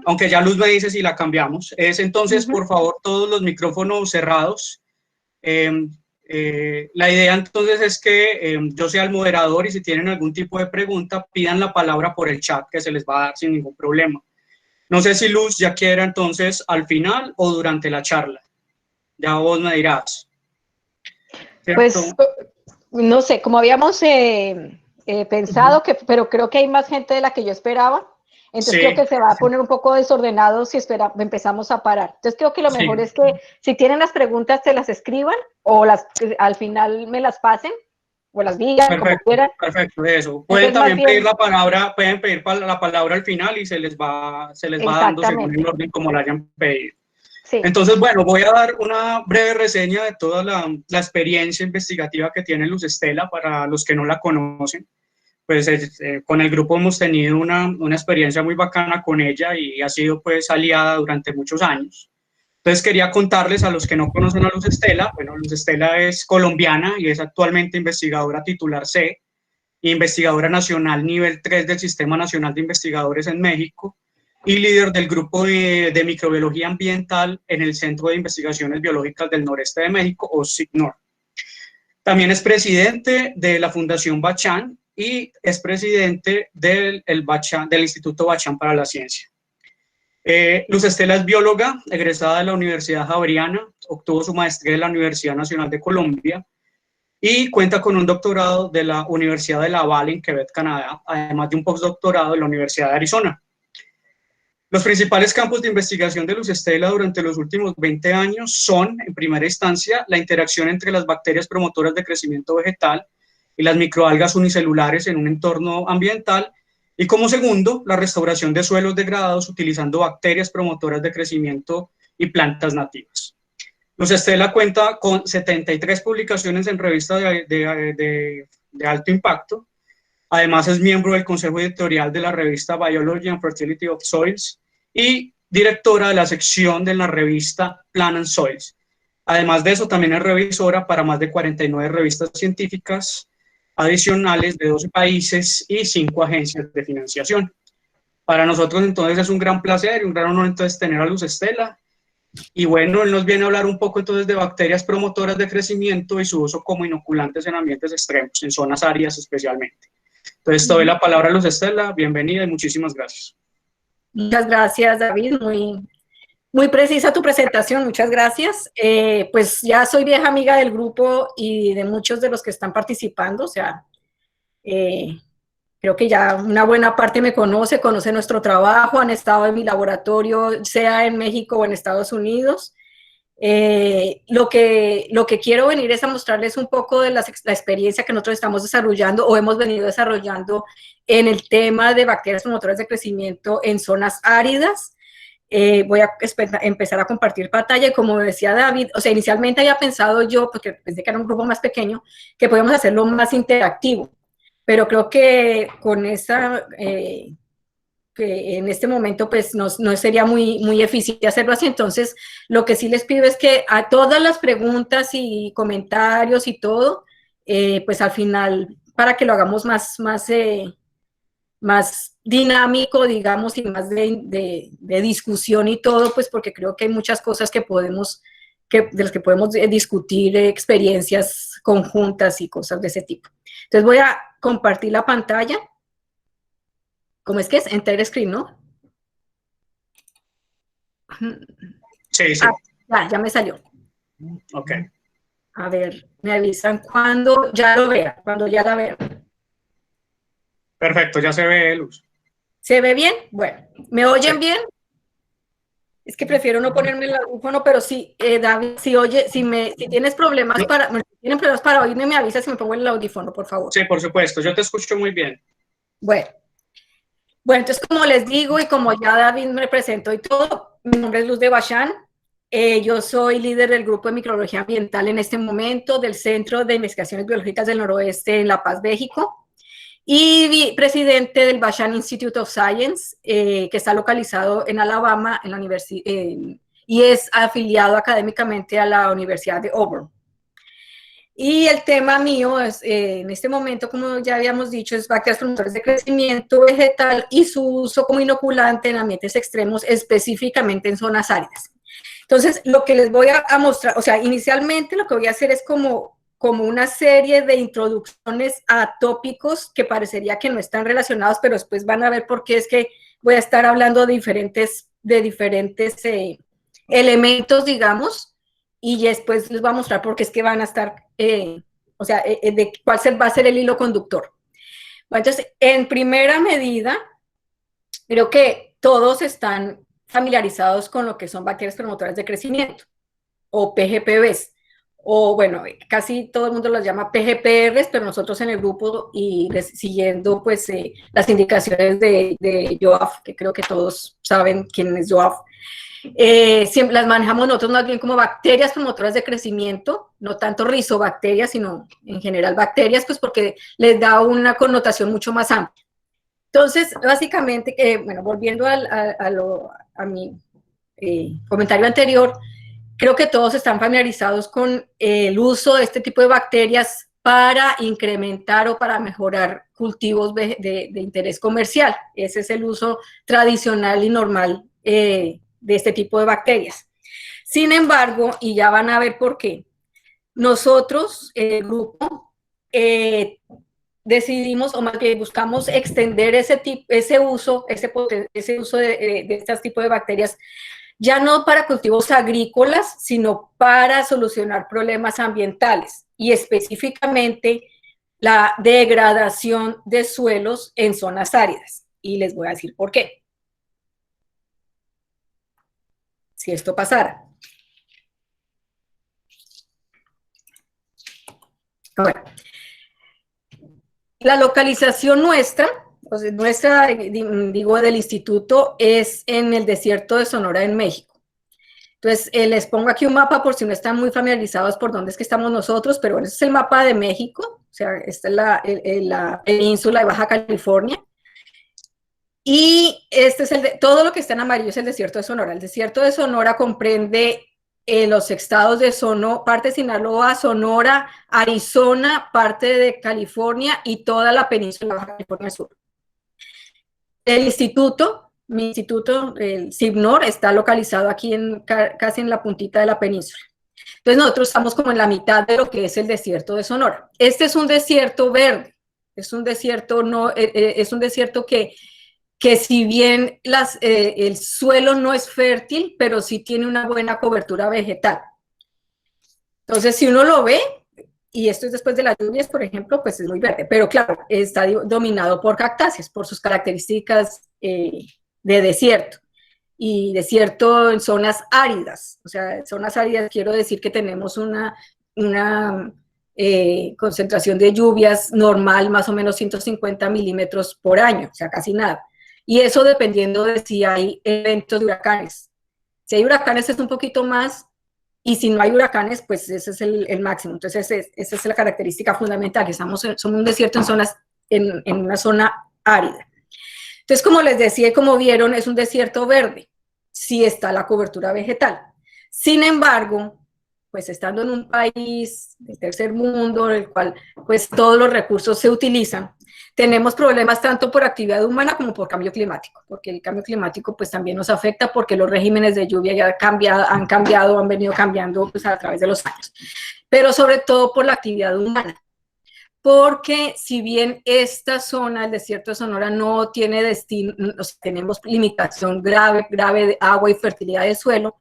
aunque ya Luz me dice si la cambiamos. Es entonces, por favor, todos los micrófonos cerrados. La idea entonces es que yo sea el moderador y si tienen algún tipo de pregunta, pidan la palabra por el chat que se les va a dar sin ningún problema. No sé si Luz ya quiera entonces al final o durante la charla. Ya vos me dirás. ¿Cierto? Pues, no sé, como habíamos pensado, pero creo que hay más gente de la que yo esperaba. Entonces Sí, creo que se va a poner un poco desordenado si empezamos a parar. Entonces creo que lo mejor es que si tienen las preguntas se las escriban o al final me las pasen o las digan, como quieran. Perfecto, eso. Pueden Entonces, también pedir la palabra, pueden pedir la palabra al final y se les va dando según el orden como la hayan pedido. Sí. Entonces, bueno, voy a dar una breve reseña de toda la experiencia investigativa que tiene Luz Estela para los que no la conocen. Pues con el grupo hemos tenido una experiencia muy bacana con ella y ha sido pues aliada durante muchos años. Entonces quería contarles a los que no conocen a Luz Estela, bueno, Luz Estela es colombiana y es actualmente investigadora titular C, investigadora nacional nivel 3 del Sistema Nacional de Investigadores en México y líder del grupo de microbiología ambiental en el Centro de Investigaciones Biológicas del Noreste de México, o CICNOR. También es presidente de la Fundación Bachán y es presidente del Instituto Bachán para la Ciencia. Luz Estela es bióloga, egresada de la Universidad Javeriana, obtuvo su maestría de la Universidad Nacional de Colombia y cuenta con un doctorado de la Universidad de Laval en Quebec, Canadá, además de un postdoctorado de la Universidad de Arizona. Los principales campos de investigación de Luz Estela durante los últimos 20 años son, en primera instancia, la interacción entre las bacterias promotoras de crecimiento vegetal y las microalgas unicelulares en un entorno ambiental, y como segundo, la restauración de suelos degradados utilizando bacterias promotoras de crecimiento y plantas nativas. Luz Estela cuenta con 73 publicaciones en revistas de alto impacto. Además, es miembro del consejo editorial de la revista Biology and Fertility of Soils y directora de la sección de la revista Plant and Soils. Además de eso, también es revisora para más de 49 revistas científicas adicionales de 12 países y 5 agencias de financiación. Para nosotros, entonces, es un gran placer y un gran honor entonces tener a Luz Estela. Y bueno, él nos viene a hablar un poco entonces de bacterias promotoras de crecimiento y su uso como inoculantes en ambientes extremos, en zonas áridas especialmente. Entonces, te doy la palabra a Luz Estela, bienvenida y muchísimas gracias. Muchas gracias, David, muy precisa tu presentación, muchas gracias. Pues ya soy vieja amiga del grupo y de muchos de los que están participando, o sea, creo que ya una buena parte me conoce nuestro trabajo, han estado en mi laboratorio, sea en México o en Estados Unidos. Lo que quiero venir es a mostrarles un poco de la experiencia que nosotros estamos desarrollando o hemos venido desarrollando en el tema de bacterias promotoras de crecimiento en zonas áridas. Voy a empezar a compartir pantalla y como decía David, o sea, inicialmente había pensado yo, porque pensé que era un grupo más pequeño, que podíamos hacerlo más interactivo, pero creo que con esa... que en este momento pues no sería muy eficiente hacerlo así. Entonces lo que sí les pido es que a todas las preguntas y comentarios y todo, pues al final para que lo hagamos más dinámico, digamos, y más de discusión y todo, pues porque creo que hay muchas cosas de las que podemos discutir, experiencias conjuntas y cosas de ese tipo. Entonces voy a compartir la pantalla. ¿Cómo es que es? Enter screen, ¿no? Sí, sí. Ya me salió. Ok. A ver, me avisan cuando ya lo vea, cuando ya la vea. Perfecto, ya se ve, Luz. ¿Se ve bien? Bueno, ¿me oyen bien? Es que prefiero no ponerme el audífono, pero sí, David, si tienes problemas tienen problemas para oírme, me avisas si me pongo el audífono, por favor. Sí, por supuesto, yo te escucho muy bien. Bueno, entonces como les digo y como ya David me presentó y todo, mi nombre es Luz de Bachán. Yo soy líder del grupo de microbiología ambiental en este momento del Centro de Investigaciones Biológicas del Noroeste en La Paz, México, y presidente del Bachán Institute of Science, que está localizado en Alabama en la y es afiliado académicamente a la Universidad de Auburn. Y el tema mío es, en este momento, como ya habíamos dicho, es bacterias promotoras de crecimiento vegetal y su uso como inoculante en ambientes extremos, específicamente en zonas áridas. Entonces, lo que les voy a mostrar, o sea, inicialmente lo que voy a hacer es como una serie de introducciones a tópicos que parecería que no están relacionados, pero después van a ver por qué es que voy a estar hablando de diferentes elementos, digamos, y después les voy a mostrar por qué es que van a estar, o sea, de cuál va a ser el hilo conductor. Bueno, entonces, en primera medida, creo que todos están familiarizados con lo que son bacterias promotoras de crecimiento, o PGPBs, o bueno, casi todo el mundo las llama PGPRs, pero nosotros en el grupo y siguiendo pues las indicaciones de Joaf, que creo que todos saben quién es Joaf, siempre las manejamos nosotros más bien como bacterias promotoras de crecimiento, no tanto rizobacterias, sino en general bacterias, pues porque les da una connotación mucho más amplia. Entonces, básicamente, bueno, volviendo a mi comentario anterior, creo que todos están familiarizados con el uso de este tipo de bacterias para incrementar o para mejorar cultivos de interés comercial. Ese es el uso tradicional y normal de este tipo de bacterias. Sin embargo, y ya van a ver por qué, nosotros, el grupo, decidimos, o más bien buscamos extender ese uso de este tipo de bacterias, ya no para cultivos agrícolas, sino para solucionar problemas ambientales y específicamente la degradación de suelos en zonas áridas. Y les voy a decir por qué. Si esto pasara. Bueno, la localización nuestra, digo, del instituto, es en el desierto de Sonora, en México. Entonces, les pongo aquí un mapa por si no están muy familiarizados por dónde es que estamos nosotros, pero bueno, este es el mapa de México, o sea, esta es la península de Baja California. Y este es todo lo que está en amarillo es el desierto de Sonora. El desierto de Sonora comprende los estados de Sonora, parte de Sinaloa, Sonora, Arizona, parte de California y toda la península de Baja California Sur. El instituto, mi instituto, el CIBNOR, está localizado aquí casi en la puntita de la península. Entonces nosotros estamos como en la mitad de lo que es el desierto de Sonora. Este es un desierto verde, es un desierto que si bien el suelo no es fértil, pero sí tiene una buena cobertura vegetal. Entonces, si uno lo ve, y esto es después de las lluvias, por ejemplo, pues es muy verde, pero claro, está dominado por cactáceas, por sus características de desierto, y desierto en zonas áridas. O sea, en zonas áridas quiero decir que tenemos una concentración de lluvias normal, más o menos 150 milímetros por año, o sea, casi nada. Y eso dependiendo de si hay eventos de huracanes. Si hay huracanes es un poquito más, y si no hay huracanes, pues ese es el máximo. Entonces, esa es la característica fundamental, que somos un desierto en una zona árida. Entonces, como les decía y como vieron, es un desierto verde, sí está la cobertura vegetal. Sin embargo, pues estando en un país del tercer mundo, en el cual pues todos los recursos se utilizan, tenemos problemas tanto por actividad humana como por cambio climático, porque el cambio climático pues también nos afecta porque los regímenes de lluvia ya han venido cambiando pues a través de los años, pero sobre todo por la actividad humana, porque si bien esta zona, el desierto de Sonora, no tiene destino, o sea, tenemos limitación grave de agua y fertilidad de suelo,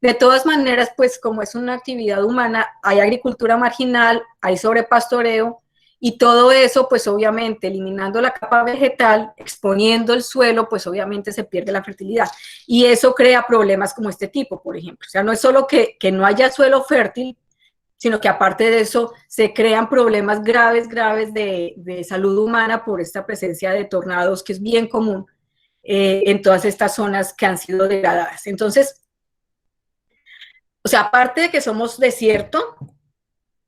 de todas maneras, pues como es una actividad humana, hay agricultura marginal, hay sobrepastoreo, y todo eso, pues obviamente, eliminando la capa vegetal, exponiendo el suelo, pues obviamente se pierde la fertilidad. Y eso crea problemas como este tipo, por ejemplo. O sea, no es solo que no haya suelo fértil, sino que aparte de eso se crean problemas graves de salud humana por esta presencia de tornados, que es bien común en todas estas zonas que han sido degradadas. Entonces, o sea, aparte de que somos desierto,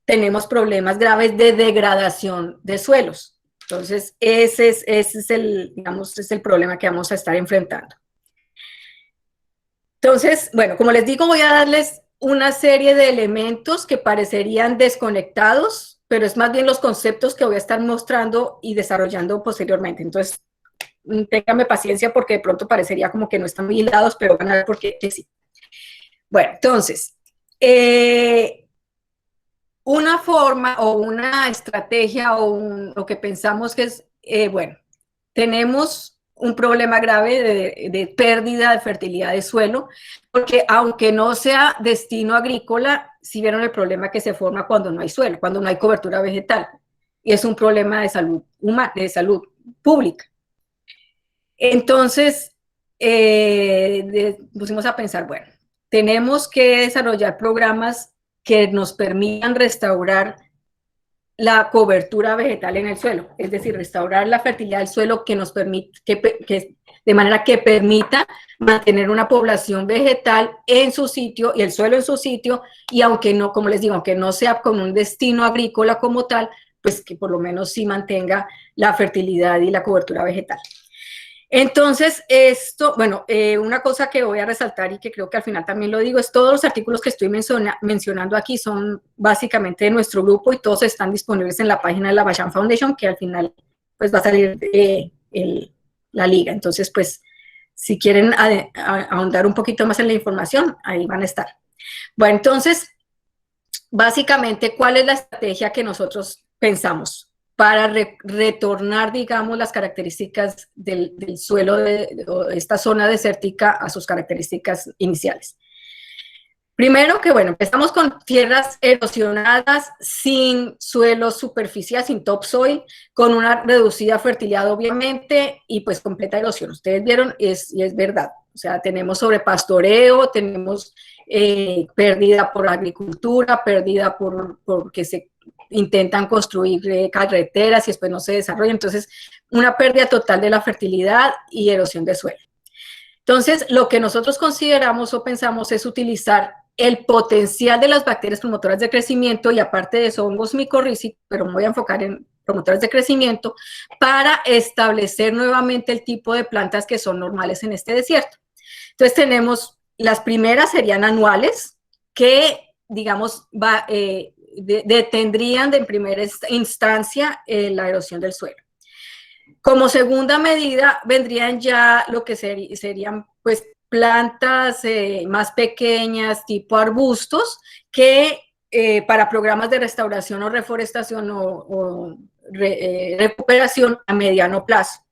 tenemos problemas graves de degradación de suelos. Entonces, ese es el problema que vamos a estar enfrentando. Entonces, bueno, como les digo, voy a darles una serie de elementos que parecerían desconectados, pero es más bien los conceptos que voy a estar mostrando y desarrollando posteriormente. Entonces, téngame paciencia porque de pronto parecería como que no están muy hilados, pero van a ver por qué sí. Bueno, entonces, una forma o una estrategia o lo que pensamos que es, bueno, tenemos un problema grave de pérdida de fertilidad de suelo, porque aunque no sea destino agrícola, sí vieron el problema que se forma cuando no hay suelo, cuando no hay cobertura vegetal, y es un problema de salud humana, de salud pública. Entonces, pusimos a pensar, bueno, tenemos que desarrollar programas que nos permitan restaurar la cobertura vegetal en el suelo, es decir, restaurar la fertilidad del suelo que nos permite, de manera que permita mantener una población vegetal en su sitio y el suelo en su sitio, y aunque no, como les digo, aunque no sea con un destino agrícola como tal, pues que por lo menos sí mantenga la fertilidad y la cobertura vegetal. Entonces, esto, bueno, una cosa que voy a resaltar y que creo que al final también lo digo, es todos los artículos que estoy mencionando aquí son básicamente de nuestro grupo y todos están disponibles en la página de la Basham Foundation, que al final pues va a salir la liga. Entonces, pues, si quieren ahondar un poquito más en la información, ahí van a estar. Bueno, entonces, básicamente, ¿cuál es la estrategia que nosotros pensamos para retornar, digamos, las características del suelo de esta zona desértica a sus características iniciales? Primero que, bueno, empezamos con tierras erosionadas, sin suelo superficial, sin topsoil, con una reducida fertilidad, obviamente, y pues completa erosión. Ustedes vieron, y es verdad. O sea, tenemos sobrepastoreo, tenemos pérdida por agricultura, pérdida porque se intentan construir carreteras y después no se desarrolla. Entonces, una pérdida total de la fertilidad y erosión de suelo. Entonces, lo que nosotros consideramos o pensamos es utilizar el potencial de las bacterias promotoras de crecimiento y aparte de eso, hongos micorrízicos, pero me voy a enfocar en promotoras de crecimiento, para establecer nuevamente el tipo de plantas que son normales en este desierto. Entonces, tenemos, las primeras serían anuales, que, digamos, detendrían de en primera instancia la erosión del suelo. Como segunda medida vendrían ya lo que serían pues plantas más pequeñas, tipo arbustos, que para programas de restauración o reforestación o recuperación a mediano plazo.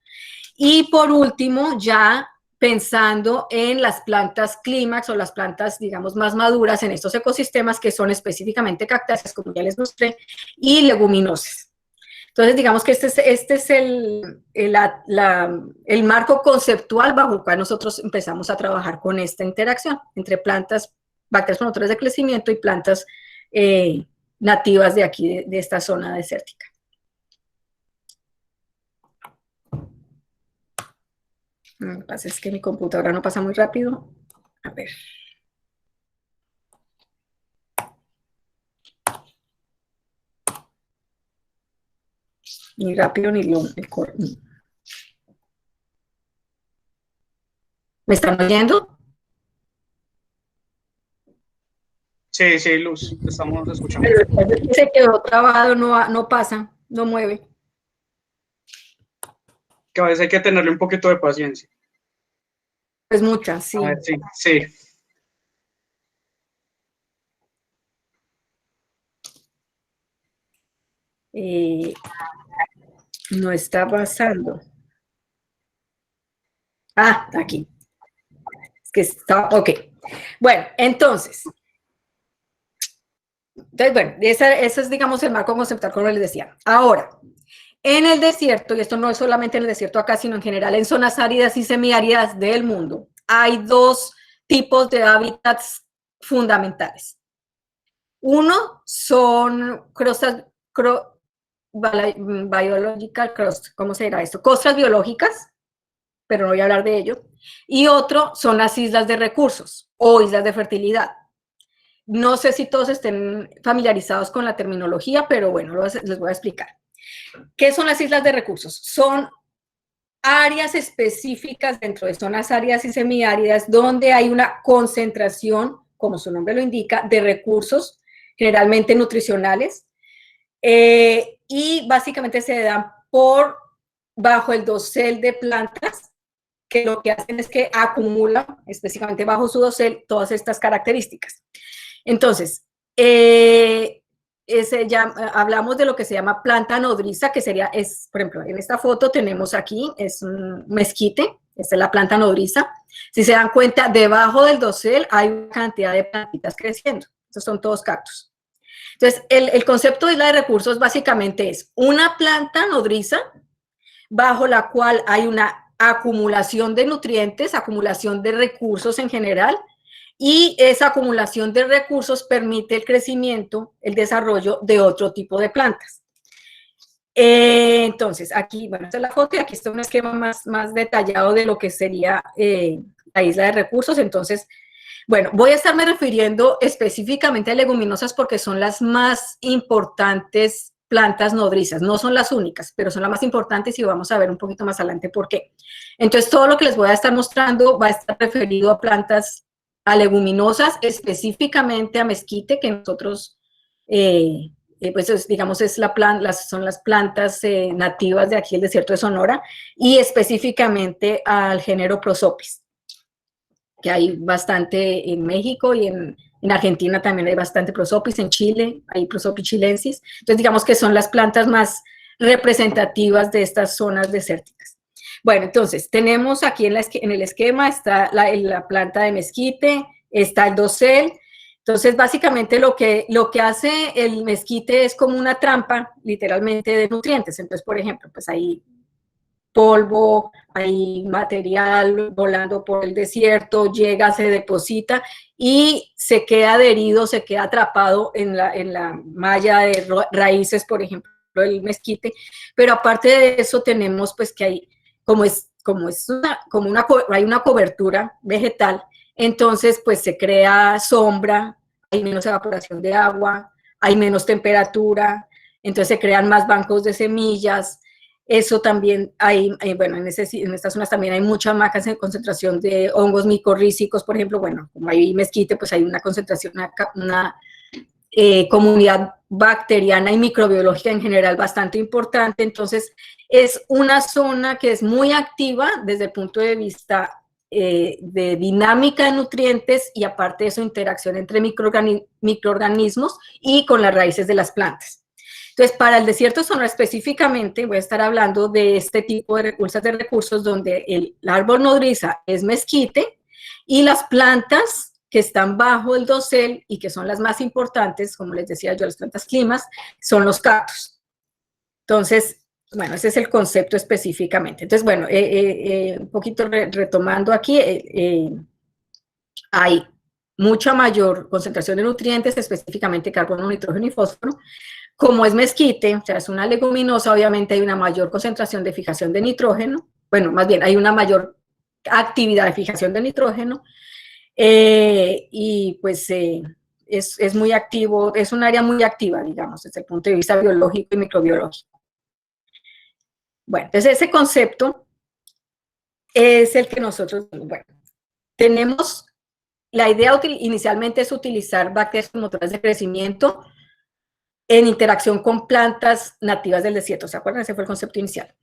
Y por último, ya pensando en las plantas clímax o las plantas, digamos, más maduras en estos ecosistemas, que son específicamente cactáceas, como ya les mostré, y leguminosas. Entonces, digamos que este es el marco conceptual bajo el cual nosotros empezamos a trabajar con esta interacción entre plantas, bacterias promotoras de crecimiento y plantas nativas de aquí, de esta zona desértica. Lo que pasa es que mi computadora no pasa muy rápido. A ver. Ni rápido ni lo... ¿Me están oyendo? Sí, sí, Luz, estamos escuchando. Pero se quedó trabado, no pasa, no mueve. Que a veces hay que tenerle un poquito de paciencia. Pues mucha, sí. A ver, sí, sí. No está pasando. Ah, aquí. Es que está, ok. Bueno, entonces, bueno, ese es, digamos, el marco conceptual, como les decía. Ahora, en el desierto, y esto no es solamente en el desierto acá, sino en general en zonas áridas y semiáridas del mundo, hay dos tipos de hábitats fundamentales. Uno son biological crust, ¿cómo se dirá esto? Costras biológicas, pero no voy a hablar de ello. Y otro son las islas de recursos o islas de fertilidad. No sé si todos estén familiarizados con la terminología, pero bueno, les voy a explicar. ¿Qué son las islas de recursos? Son áreas específicas dentro de zonas áridas y semiáridas donde hay una concentración como su nombre lo indica, de recursos, generalmente nutricionales, y básicamente se dan bajo el dosel de plantas, que lo que hacen es que acumulan, específicamente bajo su dosel, todas estas características. Entonces, hablamos de lo que se llama planta nodriza, que sería, por ejemplo, en esta foto tenemos aquí, es un mezquite, esta es la planta nodriza. Si se dan cuenta, debajo del dosel hay una cantidad de plantitas creciendo. Estos son todos cactus. Entonces, el concepto de isla de recursos básicamente es una planta nodriza bajo la cual hay una acumulación de nutrientes, acumulación de recursos en general, y esa acumulación de recursos permite el crecimiento, el desarrollo de otro tipo de plantas. Entonces, aquí, bueno, esta es la foto y aquí está un esquema más detallado de lo que sería la isla de recursos. Entonces, bueno, voy a estarme refiriendo específicamente a leguminosas porque son las más importantes plantas nodrizas. No son las únicas, pero son las más importantes y vamos a ver un poquito más adelante por qué. Entonces, todo lo que les voy a estar mostrando va a estar referido a plantas, a leguminosas, específicamente a mezquite, que nosotros, pues digamos, son las plantas nativas de aquí, el desierto de Sonora, y específicamente al género Prosopis, que hay bastante en México y en Argentina también hay bastante Prosopis, en Chile hay Prosopis chilensis. Entonces, digamos que son las plantas más representativas de estas zonas desérticas. Bueno, entonces, tenemos aquí en el esquema está la planta de mezquite, está el dosel. Entonces, básicamente lo que hace el mezquite es como una trampa, literalmente, de nutrientes. Entonces, por ejemplo, pues hay polvo, hay material volando por el desierto, llega, se deposita y se queda adherido, se queda atrapado en la malla de raíces, por ejemplo, del mezquite. Pero aparte de eso tenemos pues que hay, hay una cobertura vegetal, entonces pues se crea sombra, hay menos evaporación de agua, hay menos temperatura, entonces se crean más bancos de semillas. Eso también hay, bueno, en estas zonas también hay muchas macas en concentración de hongos micorrízicos, por ejemplo, bueno, como hay mezquite, pues hay una concentración, una comunidad bacteriana y microbiológica en general bastante importante. Entonces, es una zona que es muy activa desde el punto de vista de dinámica de nutrientes y aparte de eso, interacción entre microorganismos y con las raíces de las plantas. Entonces, para el desierto Sonora específicamente, voy a estar hablando de este tipo de recursos donde el árbol nodriza es mezquite y las plantas que están bajo el dosel y que son las más importantes, como les decía yo, las plantas climas, son los cactus. Entonces, bueno, ese es el concepto específicamente. Entonces, bueno, un poquito retomando aquí, hay mucha mayor concentración de nutrientes, específicamente carbono, nitrógeno y fósforo. Como es mezquite, o sea, es una leguminosa, obviamente hay una mayor concentración de fijación de nitrógeno, bueno, más bien hay una mayor actividad de fijación de nitrógeno, y pues es muy activo, es un área muy activa, digamos, desde el punto de vista biológico y microbiológico. Bueno, entonces ese concepto es el que nosotros, bueno, tenemos, la idea inicialmente es utilizar bacterias promotoras de crecimiento en interacción con plantas nativas del desierto, ¿se acuerdan? Ese fue el concepto inicial.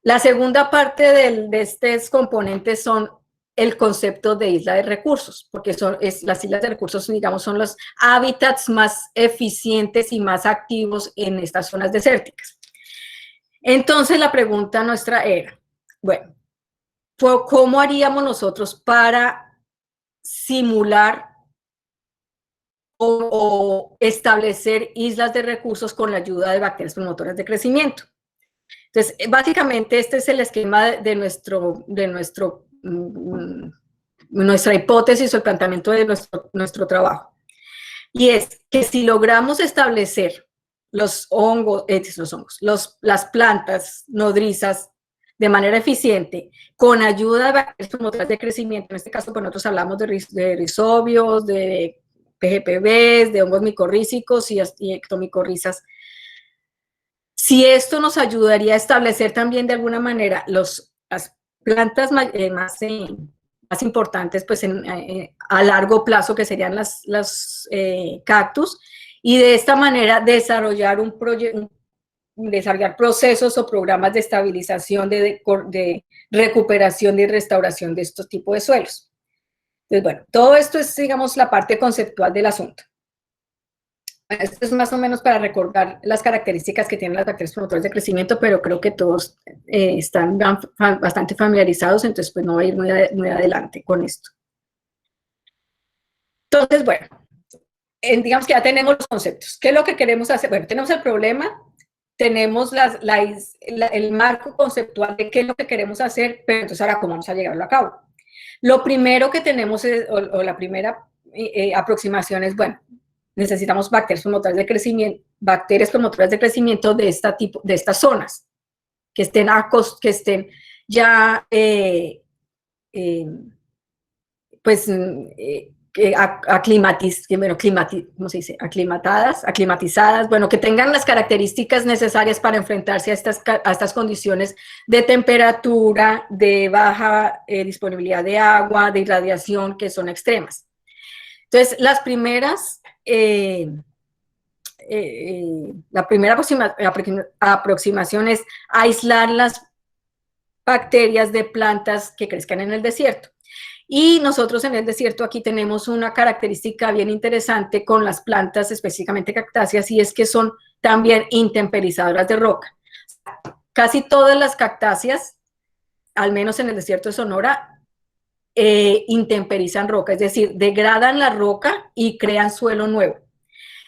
La segunda parte de estos componentes son el concepto de isla de recursos, porque las islas de recursos, digamos, son los hábitats más eficientes y más activos en estas zonas desérticas. Entonces, la pregunta nuestra era, bueno, ¿cómo haríamos nosotros para simular o establecer islas de recursos con la ayuda de bacterias promotoras de crecimiento? Entonces, básicamente este es el esquema de nuestra hipótesis o el planteamiento de nuestro trabajo. Y es que si logramos establecer las plantas nodrizas de manera eficiente, con ayuda de bacterias promotoras de crecimiento, en este caso pues nosotros hablamos de rhizobios, de PGPBs, de hongos micorrízicos y ectomicorrizas. Si esto nos ayudaría a establecer también de alguna manera las plantas más más importantes pues a largo plazo, que serían las cactus, y de esta manera desarrollar desarrollar procesos o programas de estabilización, de recuperación y restauración de estos tipos de suelos. Entonces, bueno, todo esto es, digamos, la parte conceptual del asunto. Esto es más o menos para recordar las características que tienen las bacterias promotoras de crecimiento, pero creo que todos están bastante familiarizados, entonces pues no voy a ir muy adelante con esto. Entonces, bueno, digamos que ya tenemos los conceptos. ¿Qué es lo que queremos hacer? Bueno, tenemos el problema, tenemos el marco conceptual de qué es lo que queremos hacer, pero entonces ahora cómo vamos a llevarlo a cabo. Lo primero que tenemos o la primera aproximación es, bueno, necesitamos bacterias promotoras de crecimiento de estas zonas, que estén ya aclimatizadas, bueno, que tengan las características necesarias para enfrentarse a estas condiciones de temperatura, de baja disponibilidad de agua, de irradiación, que son extremas. Entonces, la primera aproximación es aislar las bacterias de plantas que crezcan en el desierto. Y nosotros en el desierto aquí tenemos una característica bien interesante con las plantas, específicamente cactáceas, y es que son también intemperizadoras de roca. Casi todas las cactáceas, al menos en el desierto de Sonora, intemperizan roca, es decir, degradan la roca y crean suelo nuevo.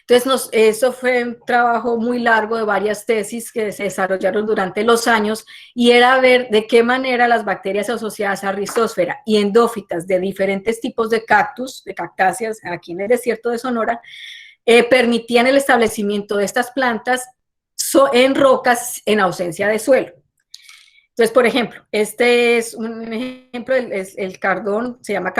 Entonces, eso fue un trabajo muy largo de varias tesis que se desarrollaron durante los años, y era ver de qué manera las bacterias asociadas a rizósfera y endófitas de diferentes tipos de cactus, de cactáceas, aquí en el desierto de Sonora, permitían el establecimiento de estas plantas en rocas en ausencia de suelo. Entonces, por ejemplo, este es un ejemplo, es el cardón, se llama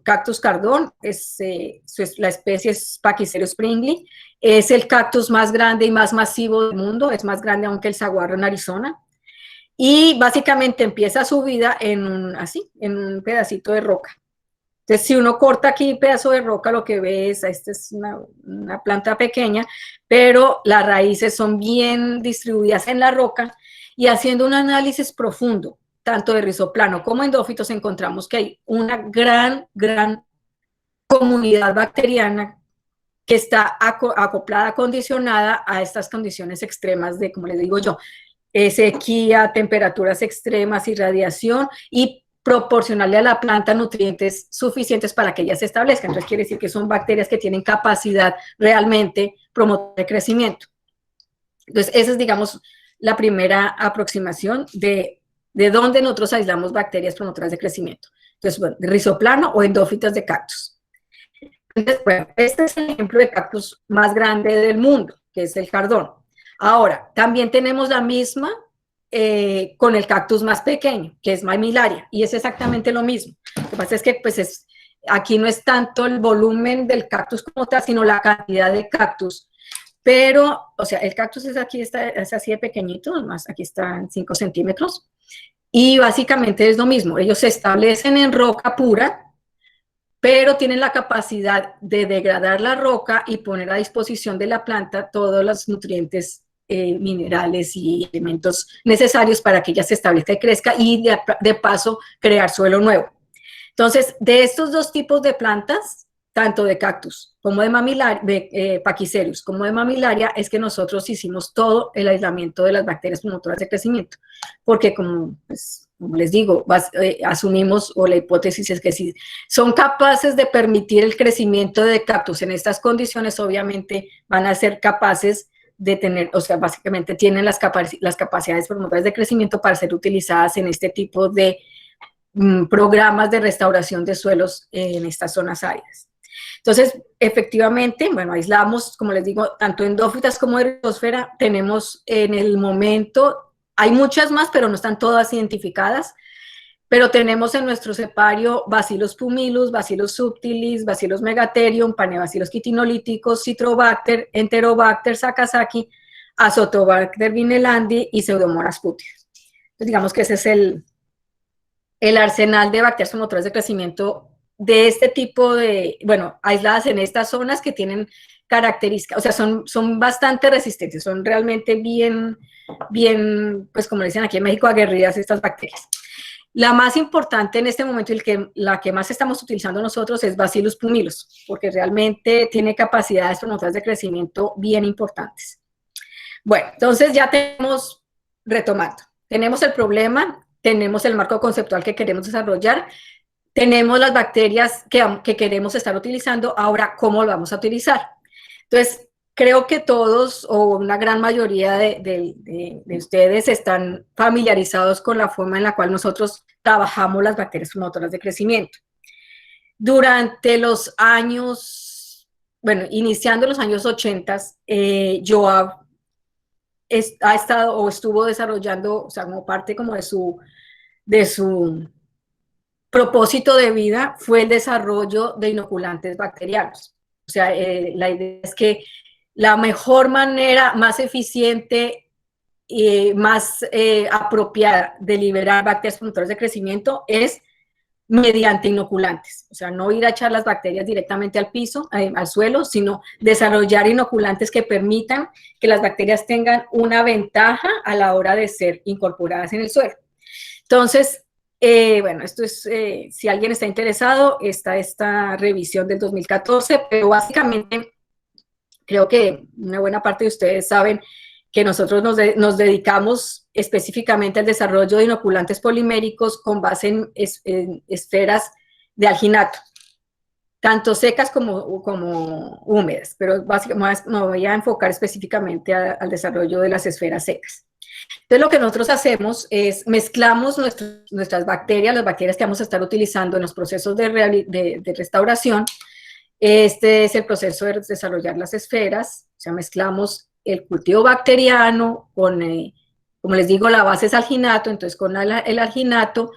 cactus cardón, la especie es Pachyserium springli, es el cactus más grande y más masivo del mundo, es más grande aún que el saguaro en Arizona, y básicamente empieza su vida en un pedacito de roca. Entonces, si uno corta aquí un pedazo de roca, lo que ve es, esta es una planta pequeña, pero las raíces son bien distribuidas en la roca, y haciendo un análisis profundo, tanto de rizoplano como endófitos, encontramos que hay una gran comunidad bacteriana que está acoplada, condicionada a estas condiciones extremas de, como les digo yo, sequía, temperaturas extremas, irradiación, y proporcionarle a la planta nutrientes suficientes para que ella se establezca. Entonces quiere decir que son bacterias que tienen capacidad realmente promotora de crecimiento. Entonces esa es, digamos, la primera aproximación de dónde nosotros aislamos bacterias promotoras de crecimiento. Entonces, bueno, rizoplano o endófitas de cactus. Entonces, bueno, este es el ejemplo de cactus más grande del mundo, que es el cardón. Ahora, también tenemos la misma con el cactus más pequeño, que es Mammillaria, y es exactamente lo mismo. Lo que pasa es que pues aquí no es tanto el volumen del cactus como tal, sino la cantidad de cactus. Pero, o sea, el cactus es así de pequeñito, además aquí está en 5 centímetros, y básicamente es lo mismo. Ellos se establecen en roca pura, pero tienen la capacidad de degradar la roca y poner a disposición de la planta todos los nutrientes, minerales y elementos necesarios para que ella se establezca y crezca, y de paso crear suelo nuevo. Entonces, de estos dos tipos de plantas, tanto de cactus como de Pachyserium como de Mammillaria, es que nosotros hicimos todo el aislamiento de las bacterias promotoras de crecimiento, porque como les digo, asumimos, o la hipótesis es que si son capaces de permitir el crecimiento de cactus en estas condiciones, obviamente van a ser capaces de tener, o sea, básicamente tienen las capacidades promotoras de crecimiento para ser utilizadas en este tipo de programas de restauración de suelos en estas zonas áridas. Entonces, efectivamente, bueno, aislamos, como les digo, tanto endófitas como de rizósfera. Tenemos en el momento, hay muchas más, pero no están todas identificadas, pero tenemos en nuestro cepario Bacillus pumilus, Bacillus subtilis, Bacillus megatherium, Panebacillus chitinolíticos, Citrobacter, Enterobacter, Sakazaki, Azotobacter vinelandi y Pseudomonas putida. Entonces, digamos que ese es el arsenal de bacterias promotoras de crecimiento de este tipo de, bueno, aisladas en estas zonas que tienen características, o sea, son bastante resistentes, son realmente bien, pues como dicen aquí en México, aguerridas estas bacterias. La más importante en este momento y la que más estamos utilizando nosotros es Bacillus pumilus, porque realmente tiene capacidades promotoras de crecimiento bien importantes. Bueno, entonces ya tenemos, retomando, tenemos el problema, tenemos el marco conceptual que queremos desarrollar, tenemos las bacterias que queremos estar utilizando, ahora, ¿cómo lo vamos a utilizar? Entonces, creo que todos o una gran mayoría de ustedes están familiarizados con la forma en la cual nosotros trabajamos las bacterias promotoras de crecimiento. Durante los años, bueno, iniciando los años 80, Joab ha estado o estuvo desarrollando, o sea, como parte como de su propósito de vida, fue el desarrollo de inoculantes bacterianos. O sea, la idea es que la mejor manera, más eficiente y más apropiada de liberar bacterias promotoras de crecimiento es mediante inoculantes. O sea, no ir a echar las bacterias directamente al piso, al suelo, sino desarrollar inoculantes que permitan que las bacterias tengan una ventaja a la hora de ser incorporadas en el suelo. Entonces, bueno, esto es, si alguien está interesado, está esta revisión del 2014, pero básicamente creo que una buena parte de ustedes saben que nosotros nos dedicamos específicamente al desarrollo de inoculantes poliméricos con base en esferas de alginato, tanto secas como húmedas, pero básicamente me voy a enfocar específicamente al desarrollo de las esferas secas. Entonces, lo que nosotros hacemos es mezclamos nuestras bacterias, las bacterias que vamos a estar utilizando en los procesos de restauración. Este es el proceso de desarrollar las esferas, o sea, mezclamos el cultivo bacteriano con, como les digo, la base es alginato, entonces con el alginato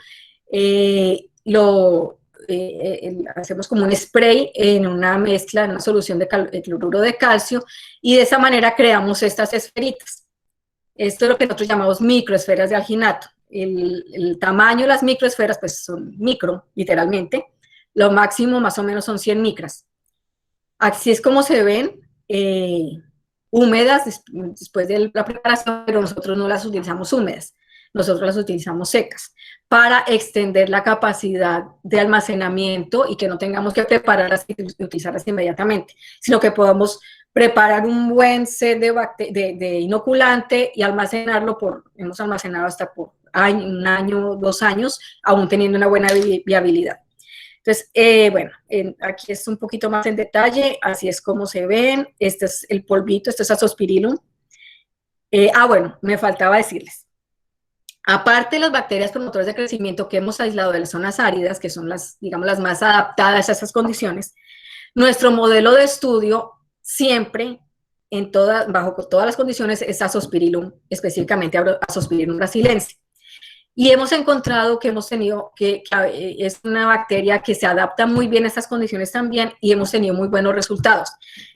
hacemos como un spray en una mezcla, en una solución de cloruro de calcio, y de esa manera creamos estas esferitas. Esto es lo que nosotros llamamos microesferas de alginato. El tamaño de las microesferas, pues son micro, literalmente. Lo máximo más o menos son 100 micras. Así es como se ven, húmedas después de la preparación, pero nosotros no las utilizamos húmedas, nosotros las utilizamos secas para extender la capacidad de almacenamiento y que no tengamos que prepararlas y utilizarlas inmediatamente, sino que podamos preparar un buen set de inoculante y almacenarlo hemos almacenado hasta por un año, 2 años, aún teniendo una buena viabilidad. Entonces, bueno, aquí es un poquito más en detalle, así es como se ven. Este es el polvito, este es Azospirillum. Bueno, me faltaba decirles. Aparte de las bacterias promotoras de crecimiento que hemos aislado de las zonas áridas, que son las, digamos, las más adaptadas a esas condiciones, nuestro modelo de estudio siempre, bajo todas las condiciones, es Azospirillum, específicamente Azospirillum brasilense. Y hemos encontrado que es una bacteria que se adapta muy bien a estas condiciones también y hemos tenido muy buenos resultados.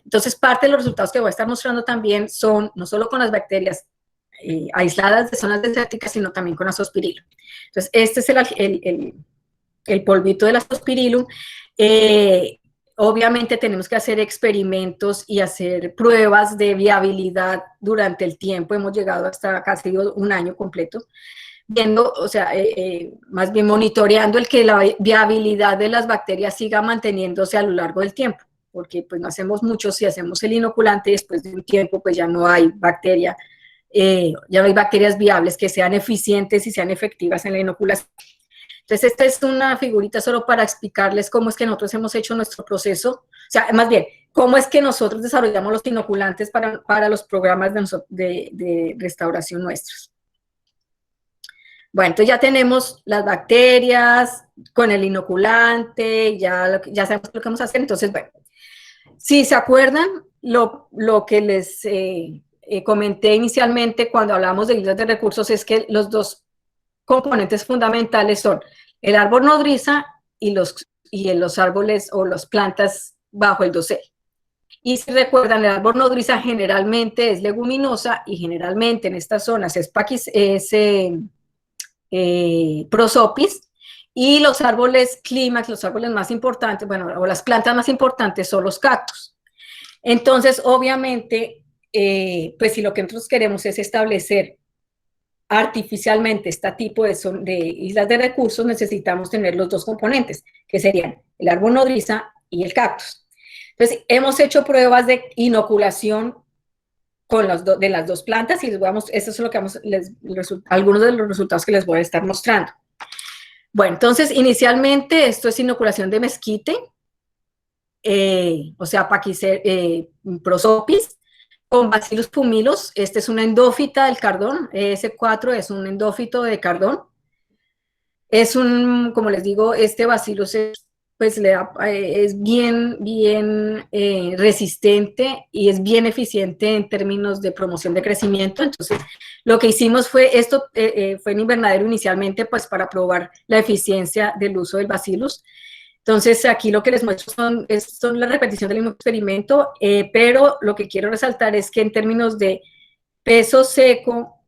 Entonces, parte de los resultados que voy a estar mostrando también son no solo con las bacterias aisladas de zonas desérticas, sino también con Azospirillum. Entonces, este es el polvito del Azospirillum. Obviamente tenemos que hacer experimentos y hacer pruebas de viabilidad durante el tiempo. Hemos llegado hasta casi 1 año completo, viendo, o sea, más bien monitoreando el que la viabilidad de las bacterias siga manteniéndose a lo largo del tiempo, porque pues no hacemos mucho si hacemos el inoculante y después de un tiempo pues ya no hay bacterias viables que sean eficientes y sean efectivas en la inoculación. Entonces, esta es una figurita solo para explicarles cómo es que nosotros hemos hecho nuestro proceso, o sea, más bien, cómo es que nosotros desarrollamos los inoculantes para los programas de restauración nuestros. Bueno, entonces ya tenemos las bacterias con el inoculante, ya sabemos lo que vamos a hacer. Entonces, bueno, si se acuerdan, lo que les comenté inicialmente cuando hablamos de islas de recursos es que los 2 componentes fundamentales son el árbol nodriza y los árboles o las plantas bajo el dosel. Y si recuerdan, el árbol nodriza generalmente es leguminosa y generalmente en estas zonas es Prosopis, Y los árboles clímax, los árboles más importantes, bueno, o las plantas más importantes son los cactus. Entonces, obviamente, pues si lo que nosotros queremos es establecer artificialmente este tipo de islas de recursos, necesitamos tener los dos componentes, que serían el árbol nodriza y el cactus. Entonces, hemos hecho pruebas de inoculación con de las dos plantas y eso es lo que vamos, algunos de los resultados que les voy a estar mostrando. Bueno, entonces, inicialmente esto es inoculación de mezquite, o sea, prosopis, con Bacillus pumilus. Este es una endófita del cardón, ES4 es un endófito de cardón. Es como les digo, este Bacillus es bien resistente y es bien eficiente en términos de promoción de crecimiento. Entonces, lo que hicimos fue, fue en invernadero inicialmente, pues para probar la eficiencia del uso del Bacillus. Entonces, aquí lo que les muestro son la repetición del mismo experimento, pero lo que quiero resaltar es que en términos de peso seco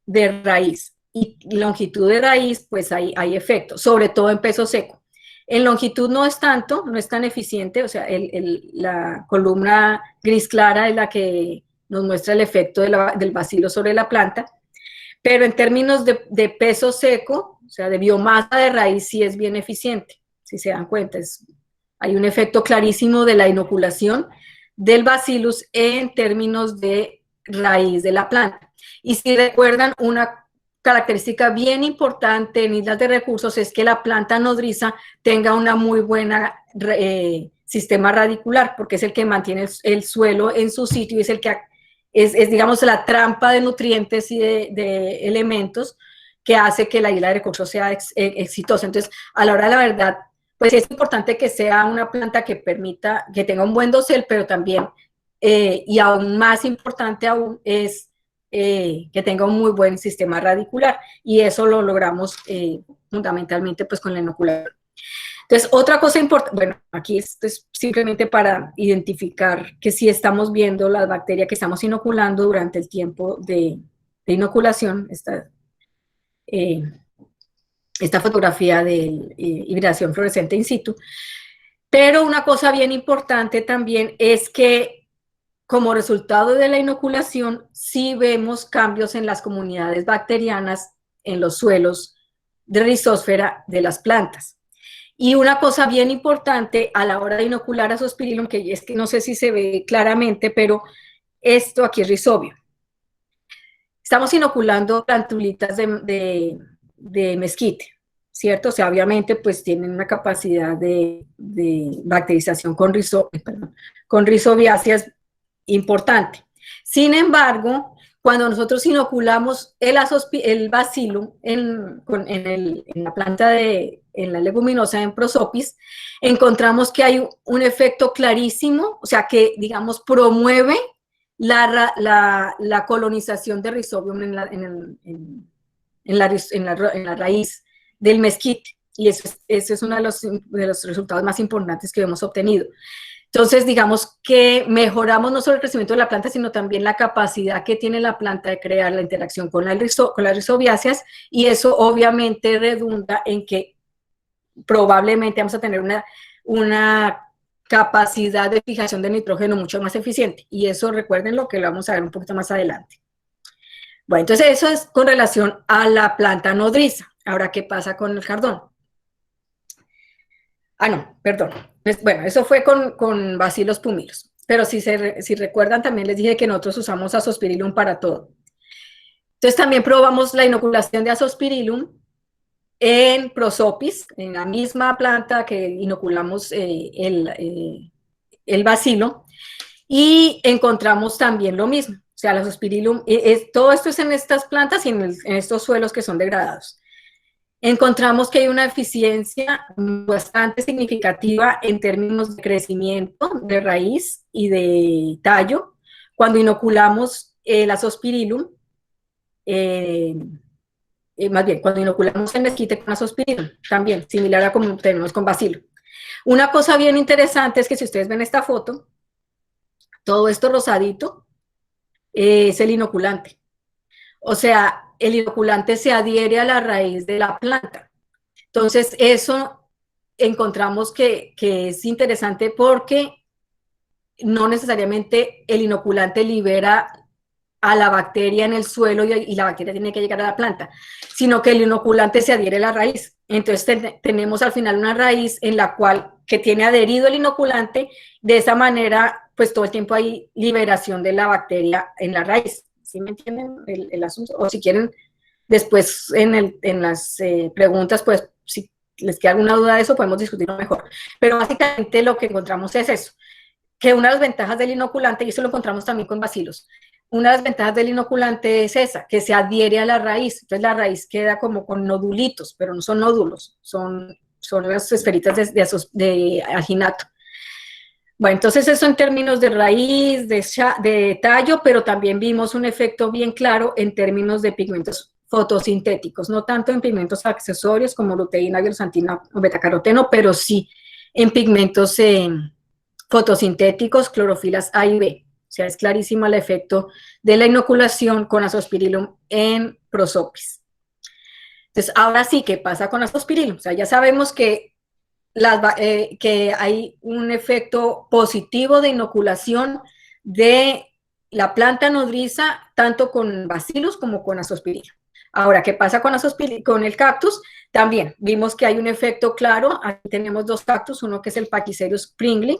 de raíz y longitud de raíz, pues hay efecto, sobre todo en peso seco. En longitud no es tanto, no es tan eficiente, o sea, la columna gris clara es la que nos muestra el efecto del bacilo sobre la planta, pero en términos de peso seco, o sea, de biomasa de raíz, sí es bien eficiente. Si se dan cuenta, hay un efecto clarísimo de la inoculación del Bacillus en términos de raíz de la planta. Y si recuerdan, una característica bien importante en islas de recursos es que la planta nodriza tenga una muy buena sistema radicular, porque es el que mantiene el suelo en su sitio y es el que es digamos, la trampa de nutrientes y de elementos que hace que la isla de recursos sea exitosa. Entonces, a la hora de la verdad, pues es importante que sea una planta que permita, que tenga un buen dosel, pero también, y aún más importante aún, es que tenga un muy buen sistema radicular, y eso lo logramos fundamentalmente pues con la inoculación. Entonces, otra cosa importante, bueno, aquí esto es simplemente para identificar que sí estamos viendo la bacteria que estamos inoculando durante el tiempo de inoculación, esta fotografía de hibridación fluorescente in situ. Pero una cosa bien importante también es que como resultado de la inoculación sí vemos cambios en las comunidades bacterianas en los suelos de rizósfera de las plantas. Y una cosa bien importante a la hora de inocular Azospirillum, que es que no sé si se ve claramente, pero esto aquí es rizobio. Estamos inoculando plantulitas de mezquite, ¿cierto? O sea, obviamente, pues tienen una capacidad de bacterización con rizobiáceas importante. Sin embargo, cuando nosotros inoculamos el bacilo en la planta en la leguminosa, en Prosopis, encontramos que hay un efecto clarísimo, o sea, que, digamos, promueve la colonización de Rhizobium en la raíz del mezquite, y ese es uno de los resultados más importantes que hemos obtenido. Entonces, digamos que mejoramos no solo el crecimiento de la planta, sino también la capacidad que tiene la planta de crear la interacción con las rizobiáceas, y eso obviamente redunda en que probablemente vamos a tener una capacidad de fijación de nitrógeno mucho más eficiente, y eso recuerden lo que lo vamos a ver un poquito más adelante. Bueno, entonces eso es con relación a la planta nodriza. Ahora, ¿qué pasa con el cardón? Ah, no, perdón. Bueno, eso fue con Bacillus pumilus. Pero si recuerdan, también les dije que nosotros usamos Azospirillum para todo. Entonces también probamos la inoculación de Azospirillum en Prosopis, en la misma planta que inoculamos el bacilo, y encontramos también lo mismo. O sea, el Azospirillum, todo esto es en estas plantas y en estos suelos que son degradados. Encontramos que hay una eficiencia bastante significativa en términos de crecimiento de raíz y de tallo cuando inoculamos el Azospirillum, más bien, cuando inoculamos el mezquite con Azospirillum, también similar a como tenemos con bacilo. Una cosa bien interesante es que si ustedes ven esta foto, todo esto rosadito es el inoculante. O sea, el inoculante se adhiere a la raíz de la planta. Entonces, eso encontramos que es interesante porque no necesariamente el inoculante libera a la bacteria en el suelo y la bacteria tiene que llegar a la planta, sino que el inoculante se adhiere a la raíz. Entonces tenemos al final una raíz en la cual que tiene adherido el inoculante, de esa manera pues todo el tiempo hay liberación de la bacteria en la raíz. ¿Sí me entienden el asunto? O si quieren después en las preguntas, pues si les queda alguna duda de eso podemos discutirlo mejor. Pero básicamente lo que encontramos es eso, que una de las ventajas del inoculante, y eso lo encontramos también con bacilos, una de las ventajas del inoculante es esa, que se adhiere a la raíz. Entonces la raíz queda como con nodulitos, pero no son nódulos, son las esferitas de alginato. Bueno, entonces eso en términos de raíz, de tallo, pero también vimos un efecto bien claro en términos de pigmentos fotosintéticos, no tanto en pigmentos accesorios como luteína, biosantina o betacaroteno, pero sí en pigmentos fotosintéticos, clorofilas A y B. O sea, es clarísimo el efecto de la inoculación con azospirillum en prosopis. Entonces, ahora sí, ¿qué pasa con azospirillum? O sea, ya sabemos que hay un efecto positivo de inoculación de la planta nodriza, tanto con bacillus como con azospirillum. Ahora, ¿qué pasa con el cactus? También vimos que hay un efecto claro. Aquí tenemos dos cactus, uno que es el Pachyserius pringley,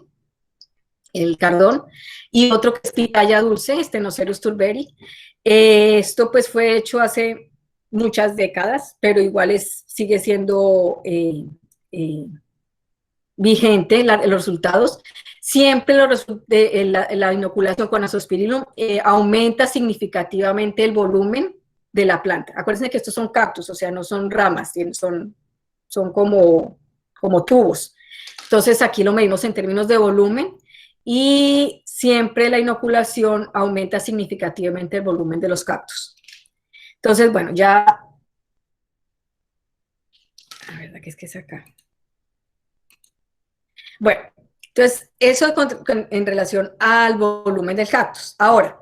el cardón, y otro que es pitaya dulce, Stenocerus turberi. Esto pues fue hecho hace muchas décadas, pero igual sigue siendo vigente los resultados. Siempre la inoculación con azospirillum aumenta significativamente el volumen de la planta. Acuérdense que estos son cactus, o sea, no son ramas, son como tubos. Entonces aquí lo medimos en términos de volumen, y siempre la inoculación aumenta significativamente el volumen de los cactus. Entonces, bueno, ya... La verdad que es acá. Bueno, entonces, eso en relación al volumen del cactus. Ahora,